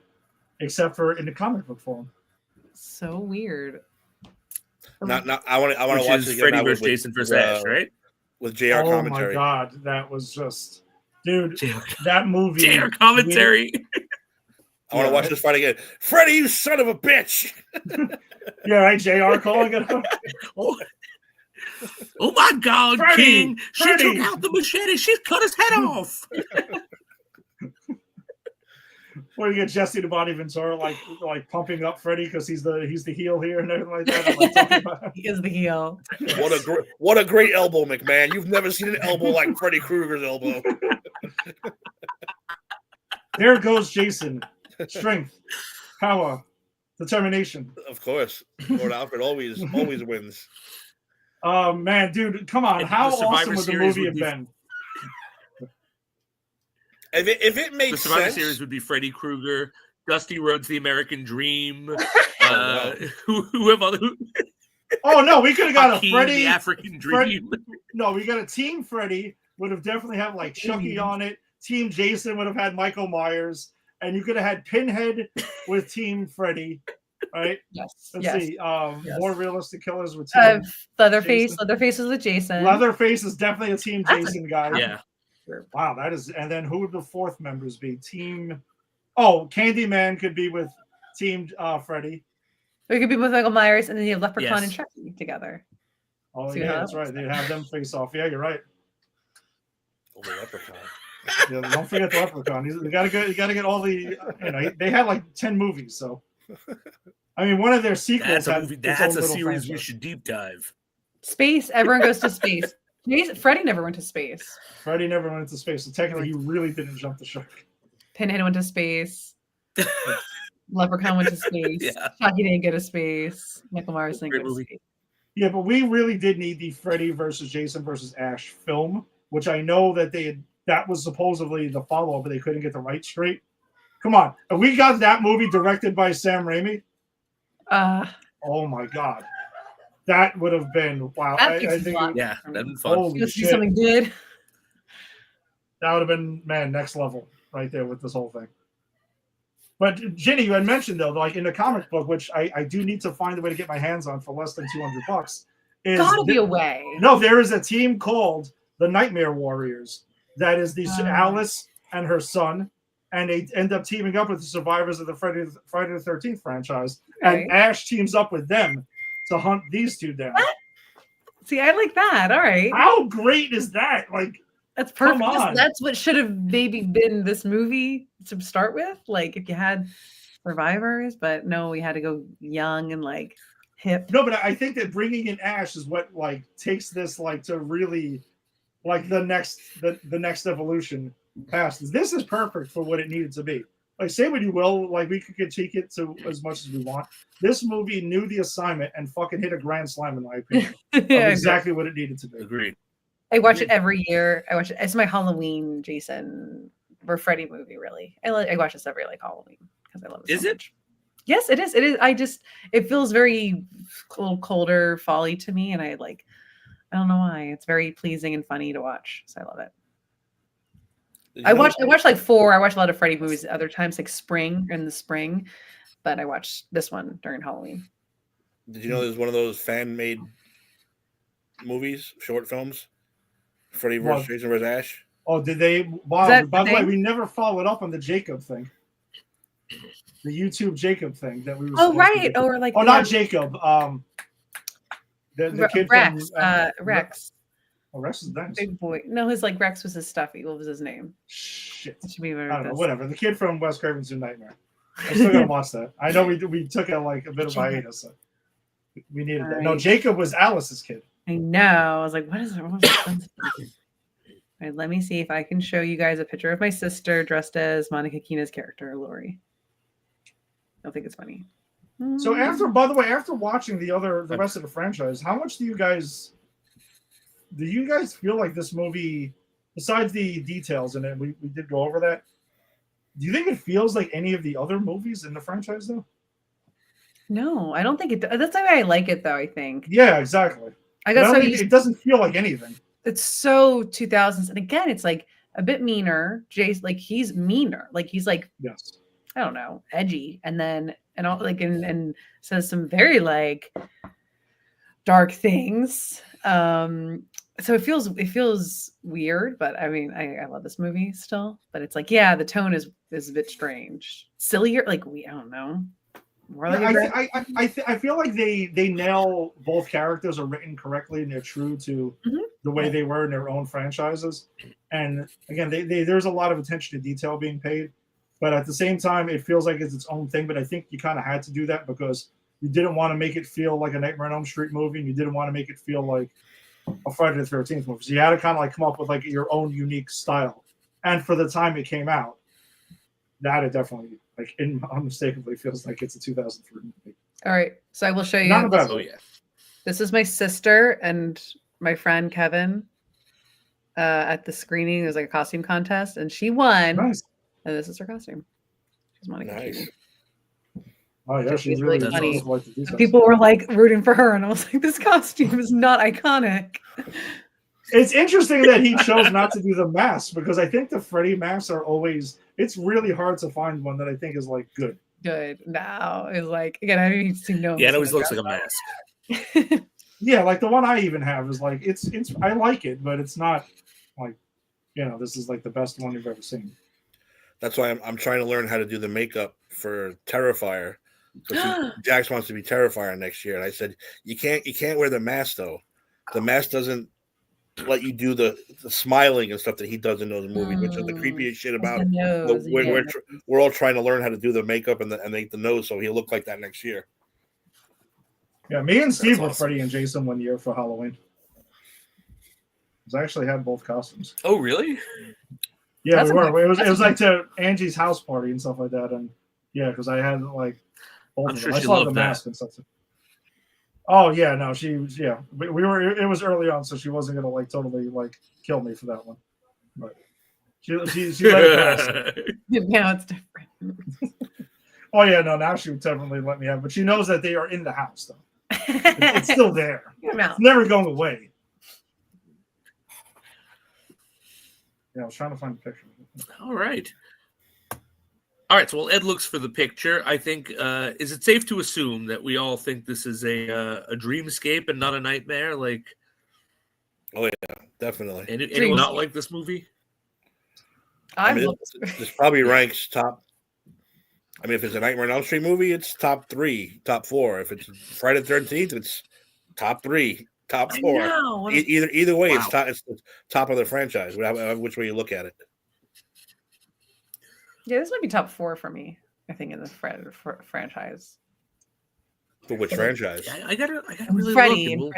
except for in the comic book form. So weird. I want to watch it again. Freddy versus Jason versus Ash, right? With JR commentary. Oh my god, that was just, dude. That movie. JR commentary. I want to watch this fight again. Freddy, you son of a bitch! Yeah, right. JR calling it out. Oh my God, Freddy, King! Freddy. She took out the machete. She cut his head off. Or you get Jesse the Body Ventura like pumping up Freddy because he's the heel here and everything like that. He is the heel. What a great elbow, McMahon! You've never seen an elbow like Freddy Krueger's elbow. There goes Jason. Strength, power, determination. Of course, Lord Alfred always wins. Oh man, dude, come on! How awesome would the movie have been? If it made the Survivor sense, Series would be Freddy Krueger, Dusty Rhodes, The American Dream. Who have other? Oh no, we could have got a Freddy, the African Dream. No, we got a Team Freddy. Would have definitely had like Chucky on it. Team Jason would have had Michael Myers. And you could have had Pinhead with Team Freddy, right? Yes. Let's see. More realistic killers with Team Leatherface. Jason. Leatherface is with Jason. Leatherface is definitely a Team Jason guy. Yeah. Wow, that is. And then who would the fourth members be? Team. Oh, Candyman could be with Team Freddy. Or it could be with Michael Myers, and then you have Leprechaun and Chucky together. Oh yeah, that's right. They have them face off. Yeah, you're right. Oh, the Leprechaun. Yeah, don't forget the Leprechaun. You gotta get all the. They had like 10 movies, so. I mean, one of their sequels. That's a series franchise. We should deep dive. Space. Everyone goes to space. Freddy never went to space. Freddy never went to space, so technically, he really didn't jump the shark. Pinhead went to space. Leprechaun went to space. Yeah. Chucky didn't go to space. Michael Myers didn't go to space. Yeah, but we really did need the Freddy versus Jason versus Ash film, which I know that that was supposedly the follow-up, but they couldn't get the rights straight. Come on. If we got that movie directed by Sam Raimi, oh my God. That would have been, wow. I think that'd been fun. You'll see something good. That would have been, man, next level right there with this whole thing. But Ginny, you had mentioned, though, like in the comic book, which I do need to find a way to get my hands on for less than $200. Gotta be a way. No, there is a team called the Nightmare Warriors. That is the Alice and her son, and they end up teaming up with the survivors of the Friday the 13th franchise. Okay. And Ash teams up with them to hunt these two down. What? See, I like that. All right. How great is that? Like, that's perfect. That's what should have maybe been this movie to start with. Like, if you had survivors, but no, we had to go young and like hip. No, but I think that bringing in Ash is what like takes this like to really. Like the next evolution past. This is perfect for what it needed to be. like say what you will, like we could critique it to as much as we want. This movie knew the assignment and fucking hit a grand slam in my opinion. Of exactly what it needed to be. Agreed. I watch it every year. I watch it. It's my Halloween Jason or Freddy movie. Really, I watch this every like Halloween because I love it. Is so it? much. Yes, it is. It is. It feels very a little colder, folly to me, and I don't know why. It's very pleasing and funny to watch, so I love it. I watch like 4. I watch a lot of Freddy movies other times, like in the spring, but I watched this one during Halloween. Did you know there's one of those fan-made movies, short films? Freddy vs. Jason vs. Ash. Oh, did they? Wow. By the way, we never followed up on the Jacob thing. The YouTube Jacob thing that we were. Oh right, or like. Oh, not Jacob. The kid Rex. from Rex. Oh, Rex is nice. Big boy. No, his like Rex was his stuffy. What was his name? Shit. It should be I don't know. Whatever. The kid from Wes Craven's New Nightmare. I still gotta watch that. I know we took a a bit of hiatus. So we needed that. No, Jacob was Alice's kid. I know. I was like, what is it? All right, let me see if I can show you guys a picture of my sister dressed as Monica Keena's character, Lori. I don't think it's funny. So by the way, after watching the rest of the franchise, how much do you guys feel like this movie, besides the details in it, we did go over that. Do you think it feels like any of the other movies in the franchise though? No, I don't think it does. That's why I like it though, I think. Yeah, exactly. It doesn't feel like anything. It's so 2000s. And again, it's like a bit meaner. Jay's like, he's meaner. Like he's like, yes, I don't know, edgy. And then, and all like, and says some very like dark things. So it feels weird, but I mean, I love this movie still, but it's like, yeah, the tone is a bit strange, sillier. Like I don't know. I feel like they nail both characters are written correctly and they're true to the way they were in their own franchises. And again, there's a lot of attention to detail being paid, but at the same time, it feels like it's its own thing. But I think you kind of had to do that because you didn't want to make it feel like a Nightmare on Elm Street movie, and you didn't want to make it feel like a Friday the 13th movie. So you had to kind of like come up with like your own unique style. And for the time it came out, that it definitely unmistakably feels like it's a 2003 movie. All right, so I will show you. Not about it. This is my sister and my friend Kevin at the screening. There's like a costume contest, and she won. Nice. And this is her costume. She's Monica. Nice. Oh yeah, she's really really funny. like the details. People were like rooting for her, and I was like, "This costume is not iconic." It's interesting that he chose not to do the masks because I think the Freddy masks are always. It's really hard to find one that I think is like good. Good. Now it's like again, I haven't even seen no. Yeah, it always looks like a mask. Yeah, like the one I even have is like it's. I like it, but it's not like this is like the best one you've ever seen. That's why I'm trying to learn how to do the makeup for Terrifier. Jax wants to be Terrifier next year, and I said you can't wear the mask though. The mask doesn't let you do the smiling and stuff that he does in those movies, which is the creepiest shit about it. We're all trying to learn how to do the makeup and make the nose so he'll look like that next year. Yeah, me and Steve were Freddy and Jason one year for Halloween. I actually had both costumes. Oh, really? Yeah, we were. It was like to Angie's house party and stuff like that, and yeah, because I had like both of them. I saw the mask and stuff. Oh yeah, no, we were. It was early on, so she wasn't gonna like totally like kill me for that one, but she let it pass. Now it's different. Oh yeah, no, now she would definitely let me have, but she knows that they are in the house though. It's still there. It's never going away. Yeah, I was trying to find a picture. All right. So while Ed looks for the picture, I think, is it safe to assume that we all think this is a dreamscape and not a nightmare? Like, oh yeah, definitely. Anyone not like this movie? This probably ranks top. I mean, if it's a Nightmare on Elm Street movie, it's top 3, top 4. If it's Friday the 13th, it's top 3, top 4. Either way, wow. It's the top of the franchise, which way you look at it. Yeah, this might be top 4 for me. I think in the franchise. For which franchise? Yeah, I gotta really Freddy. Look.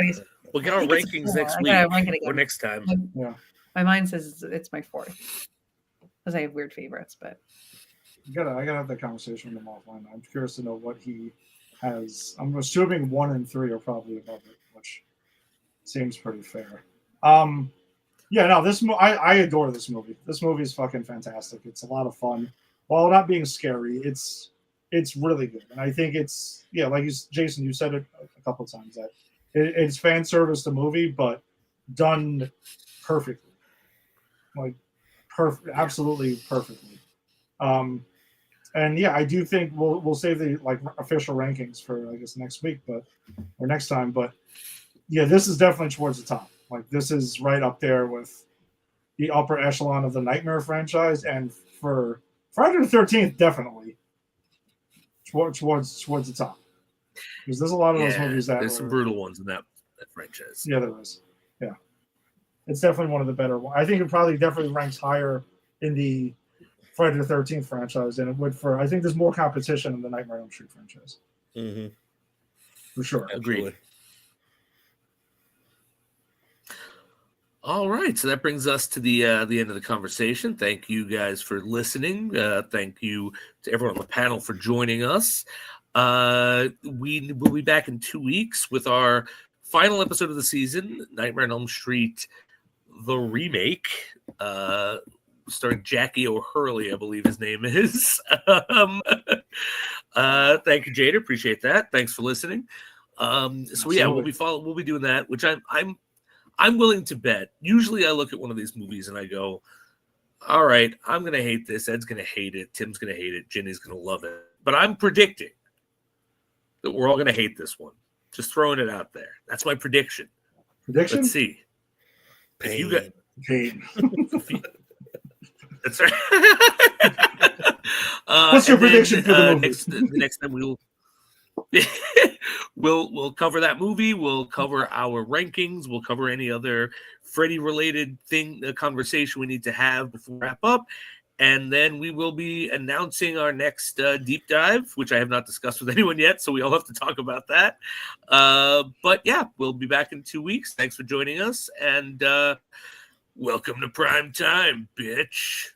We'll get our rankings next week or next time. Yeah. My mind says it's my 4th because I have weird favorites, but I gotta have that conversation with him offline. I'm curious to know what he has. I'm assuming 1 and 3 are probably above it, which seems pretty fair. Yeah, no, I adore this movie. This movie is fucking fantastic. It's a lot of fun. While not being scary, it's really good. And I think it's, like Jason, you said it a couple of times, that it's fan service the movie, but done perfectly. Like absolutely perfectly. And yeah, I do think we'll save the official rankings for, I guess, next week, or next time. But yeah, this is definitely towards the top. Like, this is right up there with the upper echelon of the Nightmare franchise, and for Friday the 13th, definitely towards the top. Because there's a lot of those movies that there's some brutal ones in that franchise. Yeah, there is. Yeah, it's definitely one of the better ones. I think it probably definitely ranks higher in the Friday the 13th franchise than it would for. I think there's more competition in the Nightmare on Elm Street franchise. Mm-hmm. For sure. Agreed. All right, so that brings us to the end of the conversation. Thank you guys for listening. Thank you to everyone on the panel for joining us. We will be back in 2 weeks with our final episode of the season, Nightmare on Elm Street, the remake, starring Jackie O'Hurley, I believe his name is. Thank you, Jada. Appreciate that. Thanks for listening. So yeah, we'll be doing that, which I'm willing to bet. Usually I look at one of these movies and I go, all right, I'm going to hate this. Ed's going to hate it. Tim's going to hate it. Ginny's going to love it. But I'm predicting that we're all going to hate this one. Just throwing it out there. That's my prediction. Prediction? Let's see. Pain. If you got Pain. That's right. What's your prediction for the movie? The next time we'll cover that movie. We'll cover our rankings. We'll cover any other Freddy related conversation we need to have before we wrap up. And then we will be announcing our next deep dive, which I have not discussed with anyone yet. So we all have to talk about that. But yeah, we'll be back in 2 weeks. Thanks for joining us. And welcome to prime time, bitch.